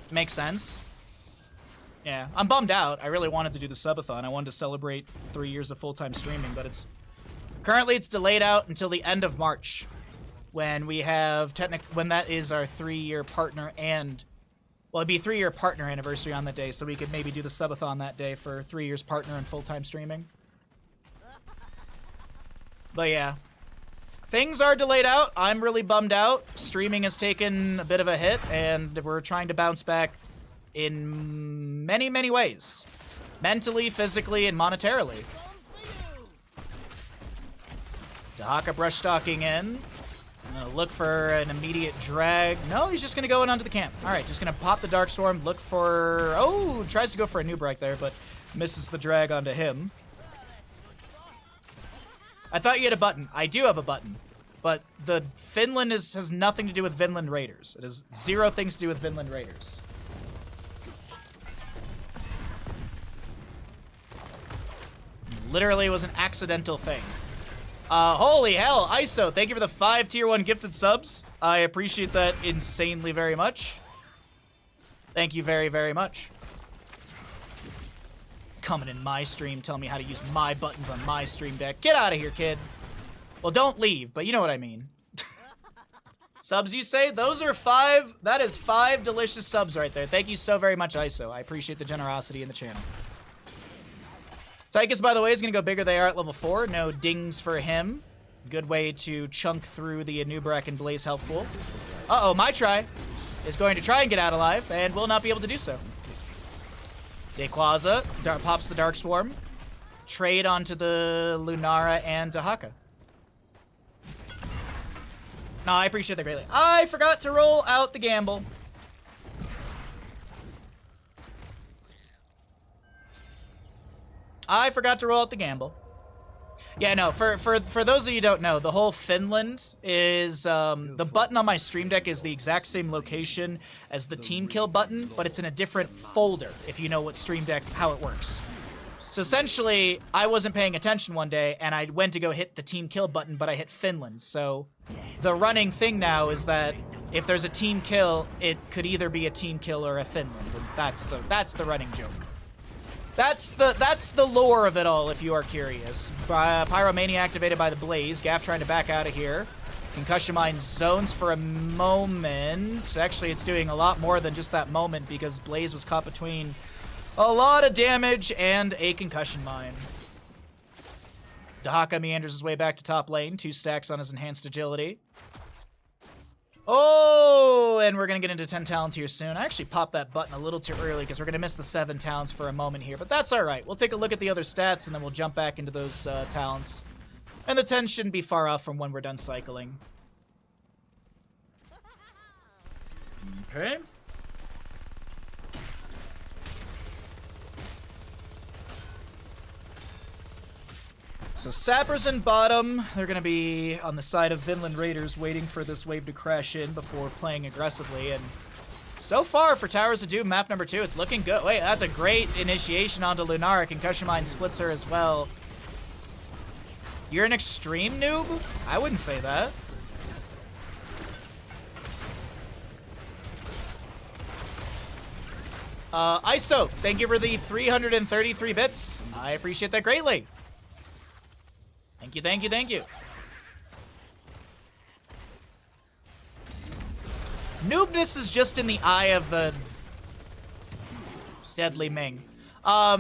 Makes sense. Yeah, I'm bummed out. I really wanted to do the subathon. I wanted to celebrate 3 years of full-time streaming, but currently it's delayed out until the end of March, when we have when that is our 3-year partner and, well, it'd be 3-year partner anniversary on that day, so we could maybe do the subathon that day for 3 years partner and full-time streaming. But yeah, things are delayed out. I'm really bummed out. Streaming has taken a bit of a hit, and we're trying to bounce back in many, many ways. Mentally, physically, and monetarily. Dahaka brush stalking in. I'm gonna look for an immediate drag. No, he's just gonna go in onto the camp. All right, just gonna pop the Dark Storm, look for... Oh, tries to go for a Nubarak there, but misses the drag onto him. I thought you had a button. I do have a button. But the Finland has nothing to do with Finland Raiders. It has 0 things to do with Finland Raiders. Literally was an accidental thing. Holy hell, ISO, thank you for the 5 tier 1 gifted subs. I appreciate that insanely very much. Thank you very, very much. Coming in my stream, telling me how to use my buttons on my stream deck. Get out of here, kid. Well, don't leave, but you know what I mean. Subs, you say? Those are 5. That is 5 delicious subs right there. Thank you so very much, ISO. I appreciate the generosity in the channel. Tychus, by the way, is going to go bigger they are at level 4. No dings for him. Good way to chunk through the Nubarak and Blaze health pool. Uh-oh, my try is going to try and get out alive and will not be able to do so. Dequaza pops the Dark Swarm. Trade onto the Lunara and Dahaka. No, I appreciate that greatly. I forgot to roll out the gamble. I forgot to roll out the gamble. Yeah, no, for those of you who don't know, the whole Finland is, the button on my Stream Deck is the exact same location as the Team Kill button, but it's in a different folder, if you know what Stream Deck, how it works. So essentially, I wasn't paying attention one day, and I went to go hit the Team Kill button, but I hit Finland. So the running thing now is that if there's a Team Kill, it could either be a Team Kill or a Finland, and that's the running joke. That's the lore of it all, if you are curious. Pyromania activated by the Blaze. Gaff trying to back out of here. Concussion Mine zones for a moment. Actually, it's doing a lot more than just that moment because Blaze was caught between a lot of damage and a Concussion Mine. Dahaka meanders his way back to top lane. 2 stacks on his enhanced agility. Oh, and we're going to get into 10 talents here soon. I actually popped that button a little too early because we're going to miss the 7 talents for a moment here, but that's all right. We'll take a look at the other stats, and then we'll jump back into those talents. And the 10 shouldn't be far off from when we're done cycling. Okay. So Sappers in bottom, they're going to be on the side of Vinland Raiders waiting for this wave to crash in before playing aggressively. And so far for Towers of Doom, map number 2, it's looking good. Wait, that's a great initiation onto Lunara. Concussion Mine splits her as well. You're an extreme noob? I wouldn't say that. ISO, thank you for the 333 bits. I appreciate that greatly. Thank you, thank you, thank you. Noobness is just in the eye of the deadly Ming. I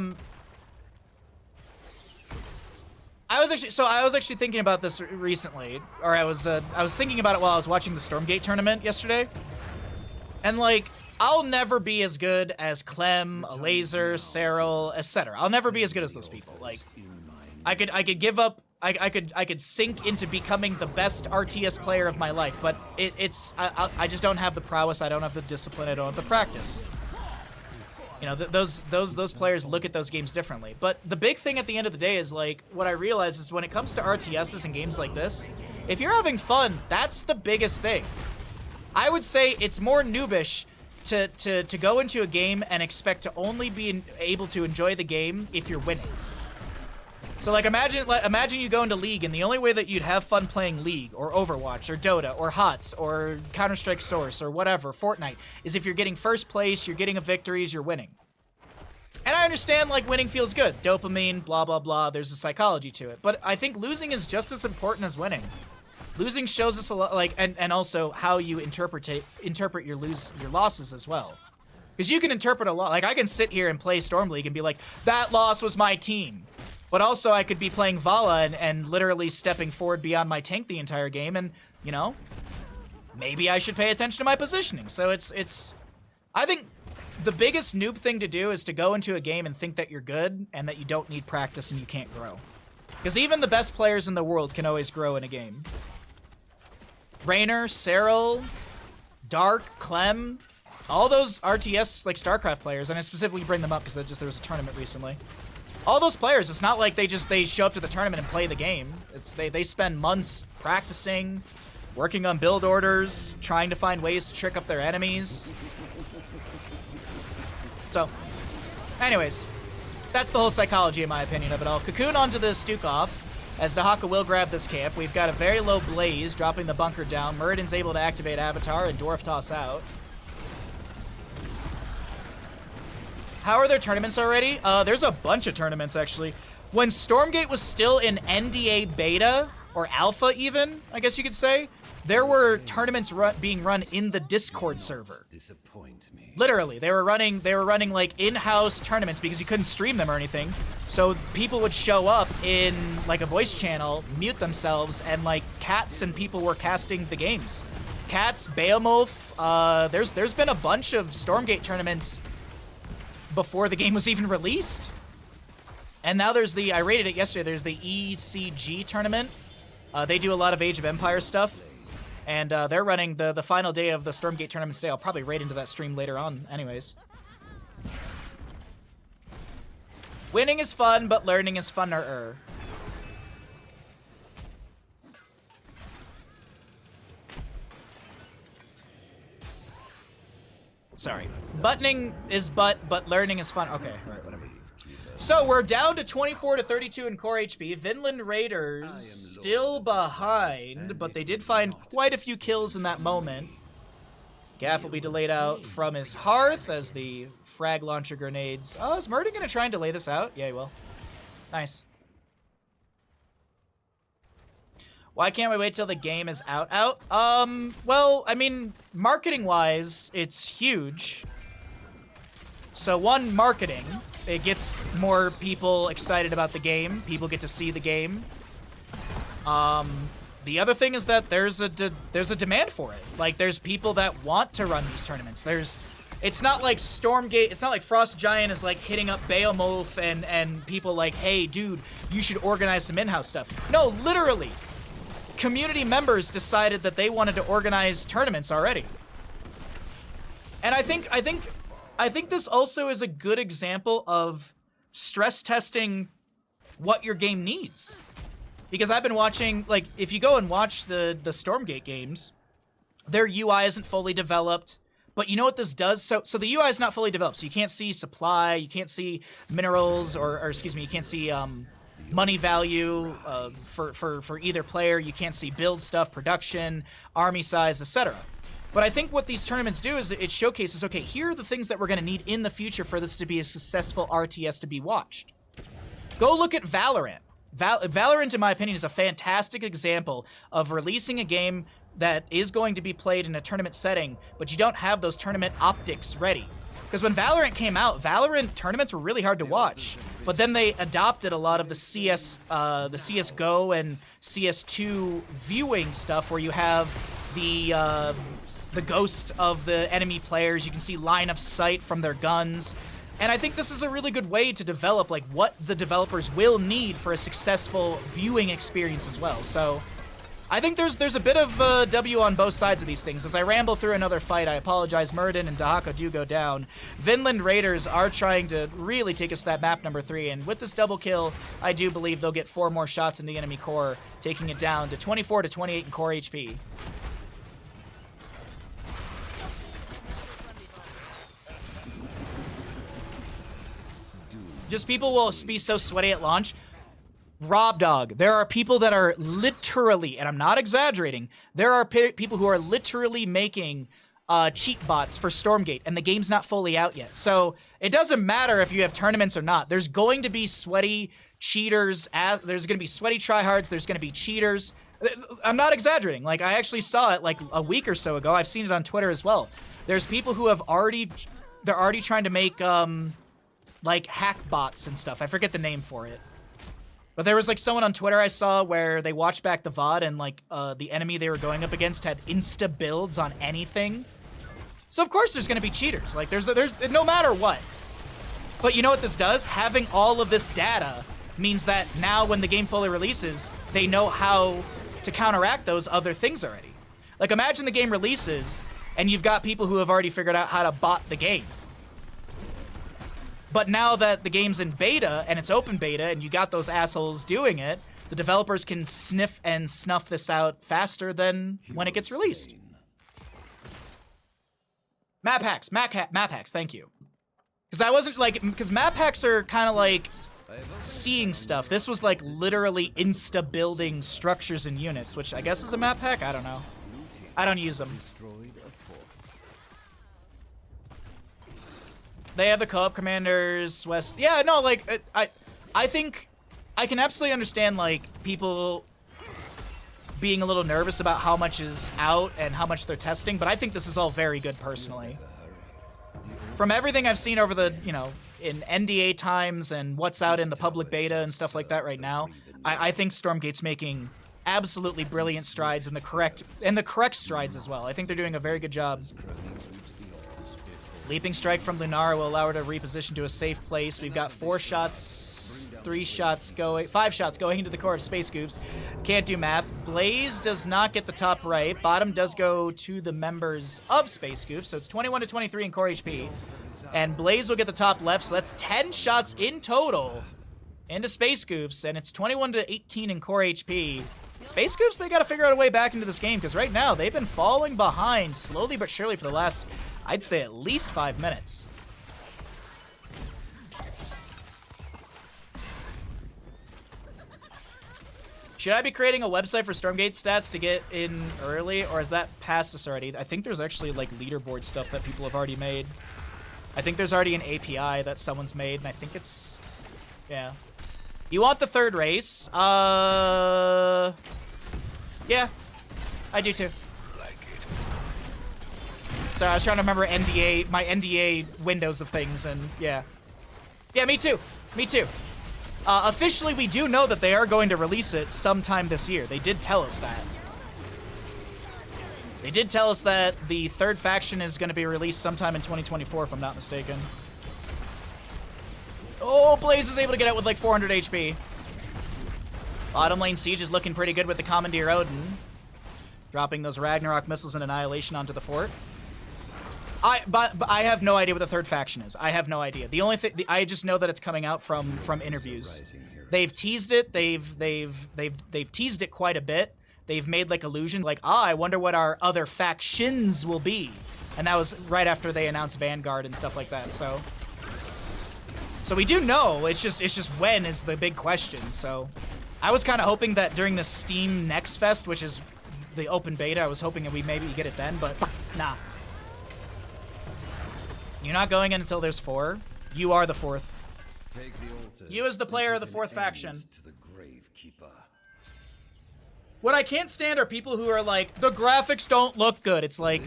was actually thinking about this recently, or I was thinking about it while I was watching the Stormgate tournament yesterday. And like, I'll never be as good as Clem, Laser, Cyril, etc. I'll never be as good as those people. Like, I could give up. I could sink into becoming the best RTS player of my life, but I just don't have the prowess, I don't have the discipline, I don't have the practice. You know, those players look at those games differently. But the big thing at the end of the day is, like, what I realize is when it comes to RTSs and games like this, if you're having fun, that's the biggest thing. I would say it's more noobish to go into a game and expect to only be able to enjoy the game if you're winning. So, like, imagine you go into League, and the only way that you'd have fun playing League, or Overwatch, or Dota, or HOTS, or Counter-Strike Source, or whatever, Fortnite, is if you're getting first place, you're getting a victories, you're winning. And I understand, like, winning feels good. Dopamine, blah, blah, blah, there's a psychology to it. But I think losing is just as important as winning. Losing shows us a lot, like, and also how you interpret your losses as well. Because you can interpret a lot. Like, I can sit here and play Storm League and be like, that loss was my team. But also, I could be playing Vala and literally stepping forward beyond my tank the entire game, and, you know, maybe I should pay attention to my positioning. So it's I think the biggest noob thing to do is to go into a game and think that you're good and that you don't need practice and you can't grow. Because even the best players in the world can always grow in a game. Raynor, Cyril, Dark, Clem, all those RTS, like, StarCraft players, and I specifically bring them up because there was a tournament recently. All those players, it's not like they show up to the tournament and play the game. It's they spend months practicing, working on build orders, trying to find ways to trick up their enemies. So, anyways, that's the whole psychology, in my opinion, of it all. Cocoon onto the Stukov, as Dahaka will grab this camp. We've got a very low Blaze, dropping the bunker down. Muradin's able to activate Avatar and Dwarf Toss out. How are there tournaments already? There's a bunch of tournaments, actually. When Stormgate was still in NDA beta, or alpha even, I guess you could say, there were tournaments being run in the Discord server. Literally, they were running like in-house tournaments because you couldn't stream them or anything. So people would show up in like a voice channel, mute themselves, and like cats and people were casting the games. Cats, Beowulf, there's been a bunch of Stormgate tournaments before the game was even released. And now there's I rated it yesterday, there's the ECG tournament. They do a lot of Age of Empires stuff. And they're running the final day of the Stormgate tournament today. I'll probably raid into that stream later on anyways. Winning is fun, but learning is funner. Sorry. Buttoning is but learning is fun. Okay, alright, whatever. So we're down to 24 to 32 in core HP. Vinland Raiders still behind, but they did find quite a few kills in that moment. Gaff will be delayed out from his hearth as the frag launcher grenades. Oh, is Murder gonna try and delay this out? Yeah, he will. Nice. Why can't we wait till the game is out? Well, I mean, marketing-wise, it's huge. So one, marketing. It gets more people excited about the game. People get to see the game. The other thing is that there's a demand for it. Like, there's people that want to run these tournaments. It's not like Stormgate, it's not like Frost Giant is like hitting up Bahamut and people like, hey, dude, you should organize some in-house stuff. No, literally. Community members decided that they wanted to organize tournaments already. And I think this also is a good example of stress testing what your game needs. Because I've been watching, like, if you go and watch the Stormgate games, their UI isn't fully developed. But you know what this does? So the UI is not fully developed. So you can't see supply, you can't see minerals, or excuse me, you can't see money value for either player. You can't see build stuff, production, army size, etc. But I think what these tournaments do is it showcases, okay, here are the things that we're going to need in the future for this to be a successful RTS to be watched. Go look at Valorant. Valorant, in my opinion, is a fantastic example of releasing a game that is going to be played in a tournament setting, but you don't have those tournament optics ready. Because when Valorant came out, Valorant tournaments were really hard to watch. But then they adopted a lot of the CSGO and CS2 viewing stuff where you have the ghost of the enemy players. You can see line of sight from their guns. And I think this is a really good way to develop like what the developers will need for a successful viewing experience as well. So I think there's a bit of a W on both sides of these things. As I ramble through another fight, I apologize, Murden and Dahako do go down. Vinland Raiders are trying to really take us to that map number 3, and with this double kill, I do believe they'll get 4 more shots in the enemy core, taking it down to 24 to 28 in core HP. Just people will be so sweaty at launch. Rob Dog, there are people that are literally, and I'm not exaggerating, there are people who are literally making cheat bots for Stormgate, and the game's not fully out yet. So it doesn't matter if you have tournaments or not. There's going to be sweaty cheaters, there's going to be sweaty tryhards, there's going to be cheaters. I'm not exaggerating. Like, I actually saw it like a week or so ago. I've seen it on Twitter as well. There's people who have they're already trying to make like hack bots and stuff. I forget the name for it. But there was like someone on Twitter I saw where they watched back the VOD and like the enemy they were going up against had insta builds on anything. So of course there's gonna be cheaters. Like there's no matter what. But you know what this does? Having all of this data means that now when the game fully releases, they know how to counteract those other things already. Like imagine the game releases and you've got people who have already figured out how to bot the game. But now that the game's in beta, and it's open beta, and you got those assholes doing it, the developers can sniff and snuff this out faster than when it gets released. Map hacks, map hacks, thank you. Because map hacks are kind of like seeing stuff. This was like literally insta-building structures and units, which I guess is a map hack? I don't know. I don't use them. They have the co-op commanders, West. Yeah, no, like, I think I can absolutely understand, like, people being a little nervous about how much is out and how much they're testing, but I think this is all very good personally. From everything I've seen over the, you know, in NDA times and what's out in the public beta and stuff like that right now, I think Stormgate's making absolutely brilliant strides in the correct strides as well. I think they're doing a very good job. Leaping Strike from Lunara will allow her to reposition to a safe place. We've got 4 shots shots, 3 shots going, 5 shots going into the core of Space Goofs. Can't do math. Blaze does not get the top right. Bottom does go to the members of Space Goofs, so it's 21 to 23 in core HP. And Blaze will get the top left, so that's 10 shots in total into Space Goofs, and it's 21 to 18 in core HP. Space Goofs, they gotta figure out a way back into this game, because right now they've been falling behind slowly but surely for the last, I'd say, at least 5 minutes. Should I be creating a website for Stormgate stats to get in early, or is that past us already? I think there's actually like leaderboard stuff that people have already made. I think there's already an API that someone's made, and I think it's, yeah. You want the 3rd race? Yeah, I do too. Sorry, I was trying to remember my NDA windows of things, and yeah. Yeah, me too. Me too. Officially, we do know that they are going to release it sometime this year. They did tell us that. They did tell us that the 3rd faction is going to be released sometime in 2024, if I'm not mistaken. Oh, Blaze is able to get out with like 400 HP. Bottom lane Siege is looking pretty good with the Commandeer Odin. Dropping those Ragnarok missiles and Annihilation onto the fort. But I have no idea what the 3rd faction is. I have no idea. The only thing I just know that it's coming out from interviews. They've teased it. They've teased it quite a bit. They've made like allusions like, I wonder what our other factions will be. And that was right after they announced Vanguard and stuff like that. So we do know. It's just when is the big question. So I was kind of hoping that during the Steam Next Fest, which is the open beta, I was hoping that we maybe get it then, but nah. You're not going in until there's 4. You are the 4th. You as the player of the 4th faction. What I can't stand are people who are like, the graphics don't look good. It's like,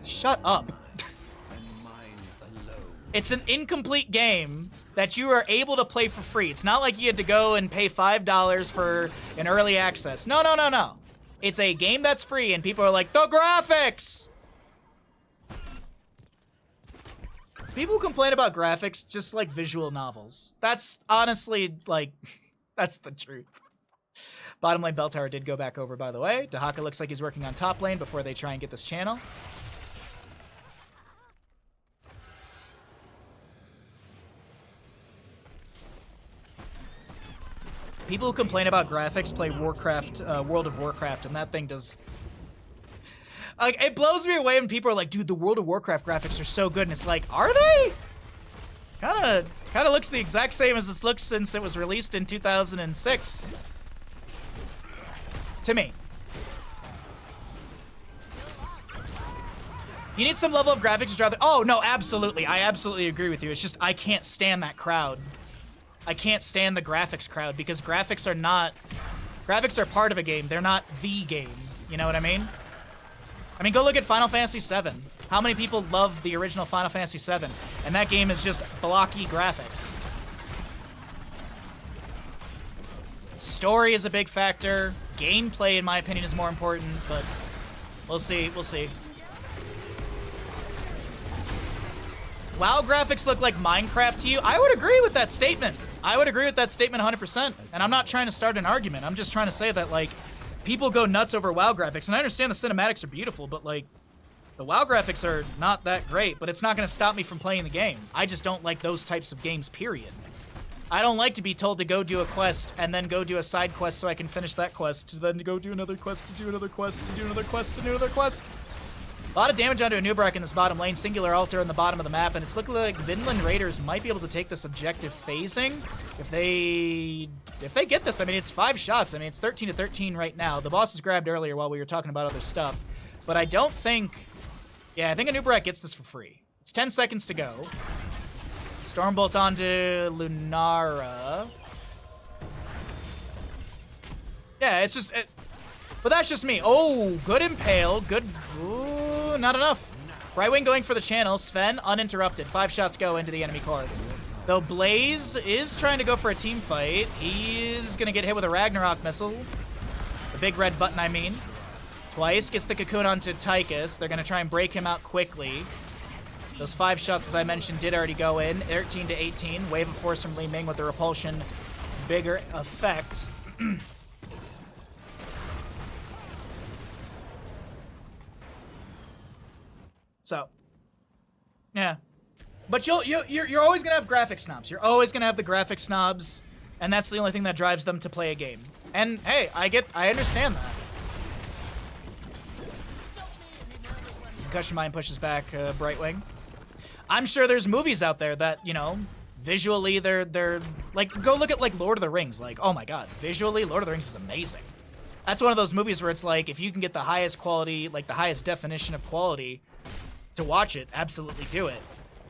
shut up. It's an incomplete game that you are able to play for free. It's not like you had to go and pay $5 for an early access. No, no, no, no. It's a game that's free, and people are like, the graphics! People who complain about graphics just like visual novels. That's honestly, like, that's the truth. Bottom lane Bell Tower did go back over, by the way. Dahaka looks like he's working on top lane before they try and get this channel. People who complain about graphics play Warcraft, World of Warcraft, and that thing does... Like, it blows me away when people are like, dude, the World of Warcraft graphics are so good, and it's like, are they? Kinda looks the exact same as this looks since it was released in 2006. To me. You need some level of graphics to drive the... Oh, no, absolutely. I absolutely agree with you. It's just, I can't stand that crowd. I can't stand the graphics crowd, because graphics are not... Graphics are part of a game. They're not the game. You know what I mean? I mean, go look at Final Fantasy VII. How many people love the original Final Fantasy VII? And that game is just blocky graphics. Story is a big factor. Gameplay, in my opinion, is more important, but we'll see, we'll see. WoW graphics look like Minecraft to you? I would agree with that statement. I would agree with that statement 100%. And I'm not trying to start an argument. I'm just trying to say that, like, people go nuts over WoW graphics, and I understand the cinematics are beautiful, but, like, the WoW graphics are not that great, but it's not going to stop me from playing the game. I just don't like those types of games, period. I don't like to be told to go do a quest and then go do a side quest so I can finish that quest, to then go do another quest, to do another quest, to do another quest, to do another quest. A lot of damage onto a Nubrak in this bottom lane, singular altar in the bottom of the map, and it's looking like Vinland Raiders might be able to take this objective phasing. If they get this, I mean, it's 5 shots. I mean, it's 13 to 13 right now. The boss is grabbed earlier while we were talking about other stuff, but I don't think... Yeah, I think a Nubrak gets this for free. It's 10 seconds to go. Stormbolt onto Lunara. Yeah, it's just... But that's just me. Oh, good impale. Good... Ooh, not enough. Right wing going for the channel. Sven, uninterrupted. 5 shots go into the enemy core. Though Blaze is trying to go for a team fight. He's going to get hit with a Ragnarok missile. The big red button, I mean. Twice. Gets the cocoon onto Tychus. They're going to try and break him out quickly. Those 5 shots, as I mentioned, did already go in. 13 to 18. Wave of force from Li Ming with the repulsion. Bigger effect. So, yeah. But you're always gonna have graphic snobs. You're always gonna have the graphic snobs, and that's the only thing that drives them to play a game. And hey, I understand that. Concussion Mine pushes back Brightwing. I'm sure there's movies out there that, you know, visually they're like, go look at like Lord of the Rings. Like, oh my god, visually Lord of the Rings is amazing. That's one of those movies where it's like, if you can get the highest quality, like the highest definition of quality to watch it, absolutely do it.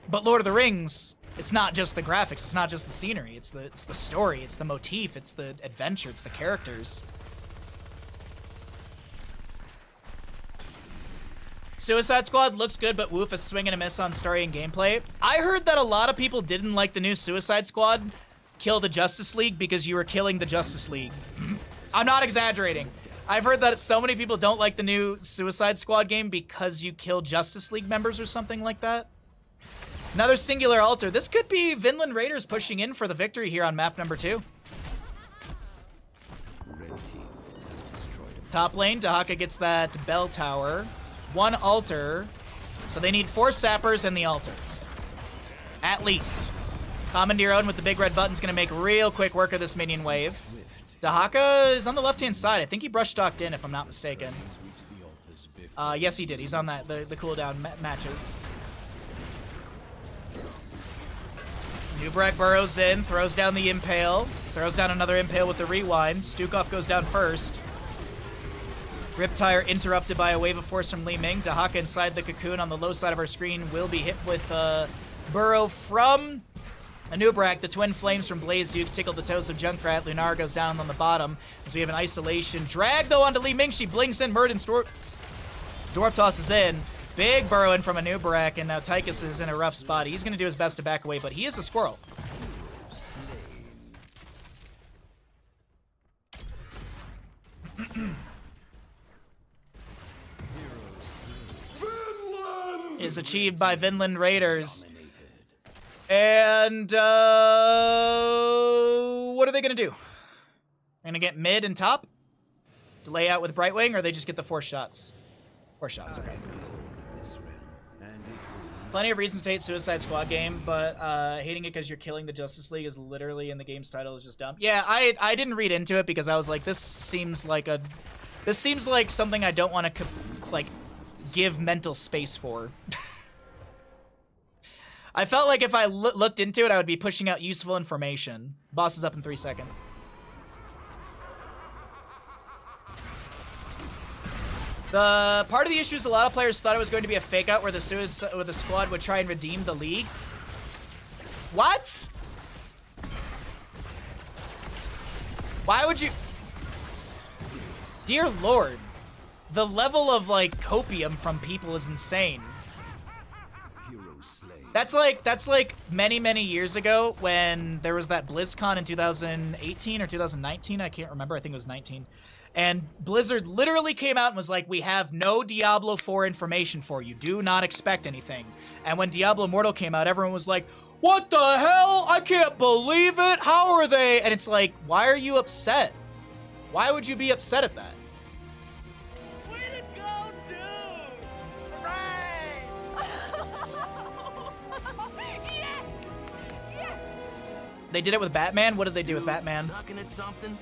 But Lord of the Rings, it's not just the graphics, it's not just the scenery, it's the story, it's the motif, it's the adventure, it's the characters. Suicide Squad looks good, but woof, a swing and a miss on story and gameplay. I heard that a lot of people didn't like the new Suicide Squad kill the Justice League because you were killing the Justice League. I'm not exaggerating. I've heard that so many people don't like the new Suicide Squad game because you kill Justice League members or something like that. Another singular altar. This could be Vinland Raiders pushing in for the victory here on map number 2. Top lane, Dahaka gets that bell tower. 1 altar. So they need 4 sappers and the altar. At least. Commandeer Odin with the big red button's gonna make real quick work of this minion wave. Dahaka is on the left-hand side. I think he brush stalked in, if I'm not mistaken. Yes, he did. He's on that the cooldown matches. Nubrak burrows in, throws down the impale. Throws down another impale with the rewind. Stukov goes down first. Riptire interrupted by a wave of force from Li Ming. Dahaka inside the cocoon on the low side of our screen will be hit with burrow from Anubrak. The twin flames from Blaze Duke tickle the toes of Junkrat. Lunar goes down on the bottom as we have an isolation. Drag, though, onto Li Ming. She blinks in. Murden Dwarf tosses in. Big burrow in from Anubrak, and now Tychus is in a rough spot. He's going to do his best to back away, but he is a squirrel. Is achieved by Vinland Raiders. And, what are they going to do? They're going to get mid and top? Delay out with Brightwing, or they just get the 4 shots? 4 shots, okay. Plenty of reasons to hate Suicide Squad game, but hating it because you're killing the Justice League is literally in the game's title is just dumb. Yeah, I didn't read into it because I was like, this seems like something I don't want to, like, give mental space for. I felt like if I looked into it, I would be pushing out useful information. Boss is up in 3 seconds. The part of the issue is a lot of players thought it was going to be a fake out where the squad would try and redeem the league. What? Why would you? Dear Lord, the level of like copium from people is insane. That's like many years ago when there was that BlizzCon in 2018 or 2019. I can't remember. I think it was 19. And Blizzard literally came out and was like, we have no Diablo 4 information for you. Do not expect anything. And when Diablo Immortal came out, everyone was like, what the hell? I can't believe it. How are they? And it's like, why are you upset? Why would you be upset at that? Way to go, dude! Right! Yes! Yes! They did it with Batman? What did they do with Batman? Sucking at something?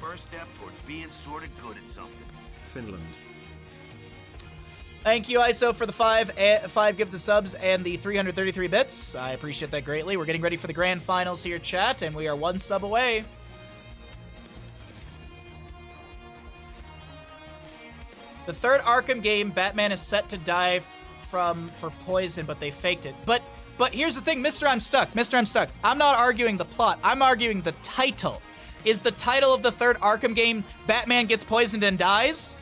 First step towards being sort of good at something. Finland. Thank you, ISO, for the 5 gifted subs and the 333 bits. I appreciate that greatly. We're getting ready for the grand finals here, chat, and we are 1 sub away. The 3rd Arkham game, Batman is set to die for poison, but they faked it. But here's the thing, Mr. I'm Stuck. I'm not arguing the plot. I'm arguing the title. Is the title of the 3rd Arkham game Batman gets poisoned and dies?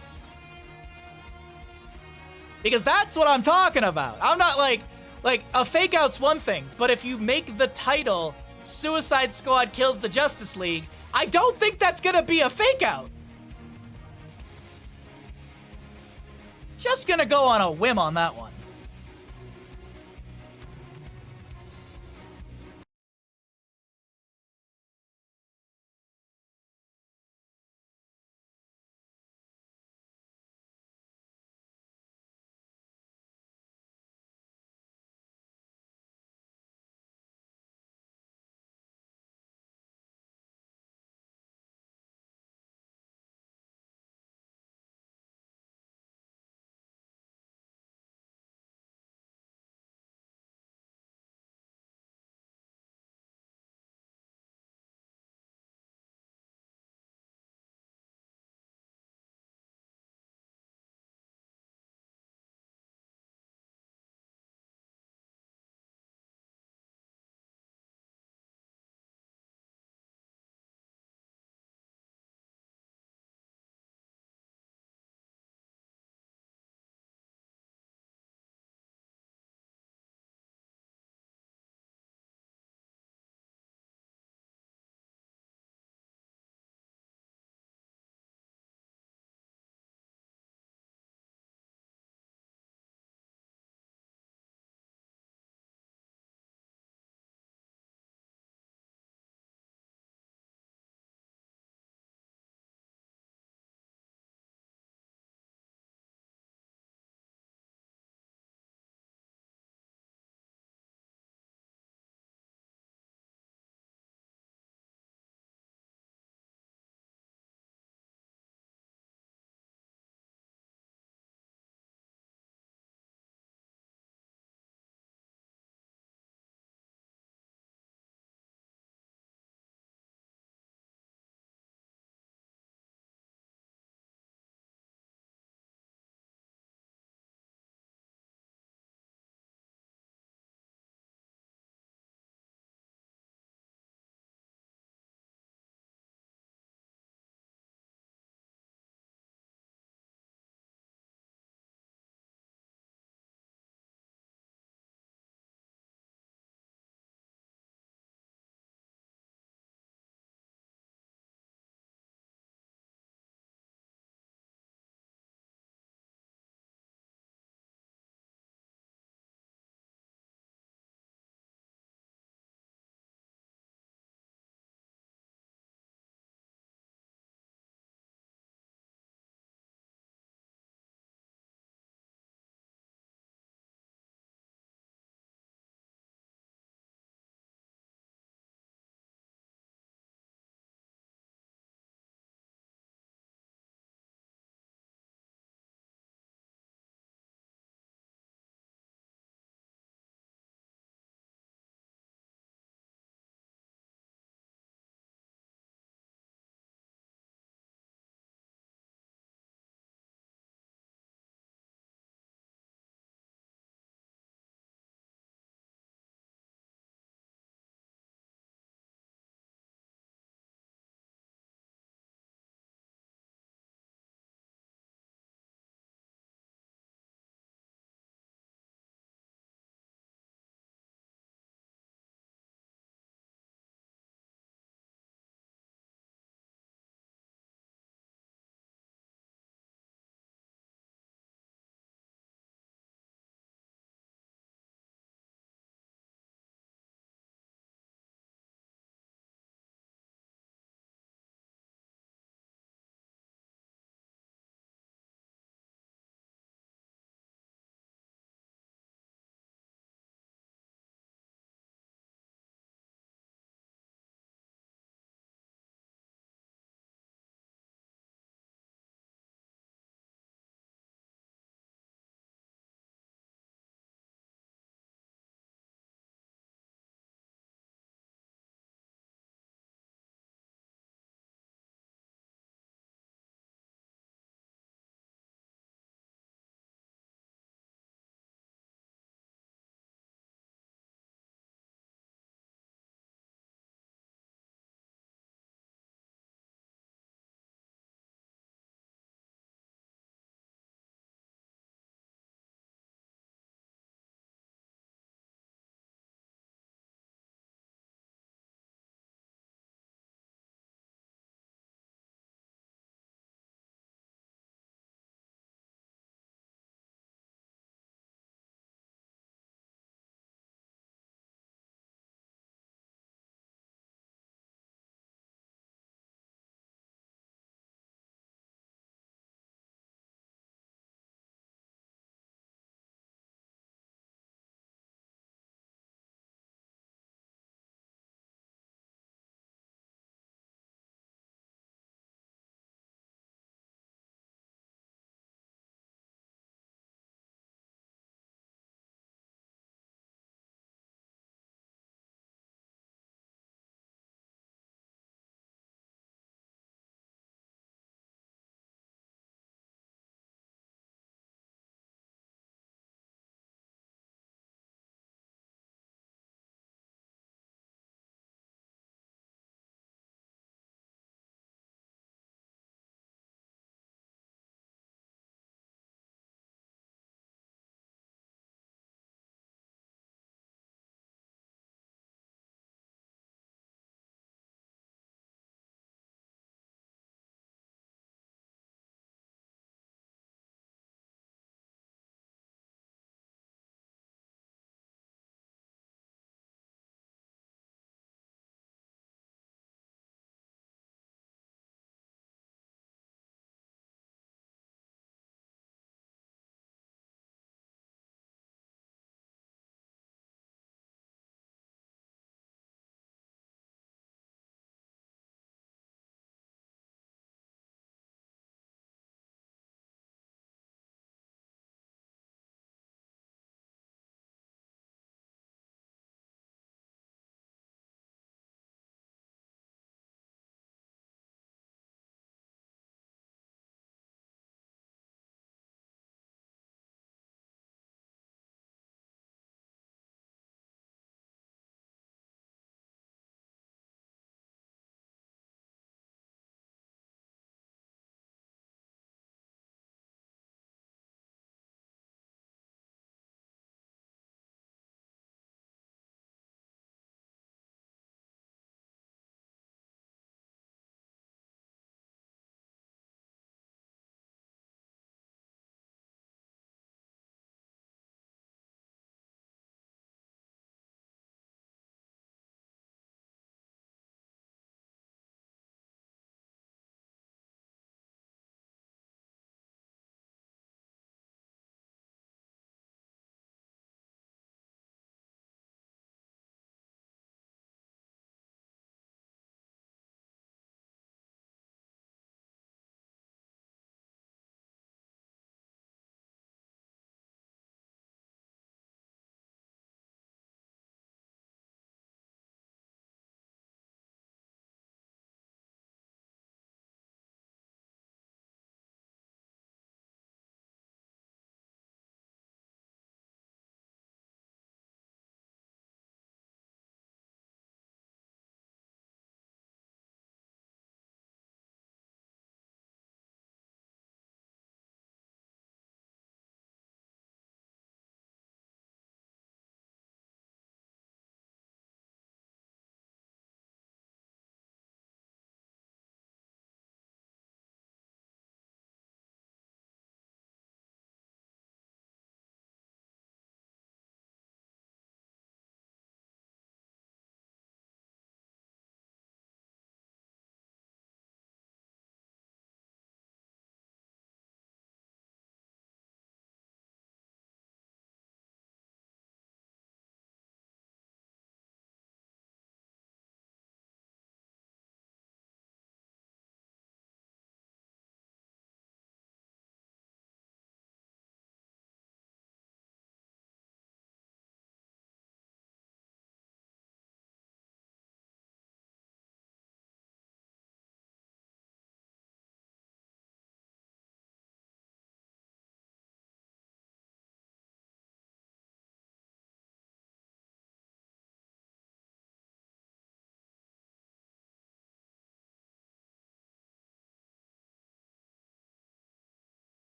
Because that's what I'm talking about. I'm not like a fake out's one thing, but if you make the title Suicide Squad kills the Justice League, I don't think that's gonna be a fake out. Just gonna go on a whim on that one.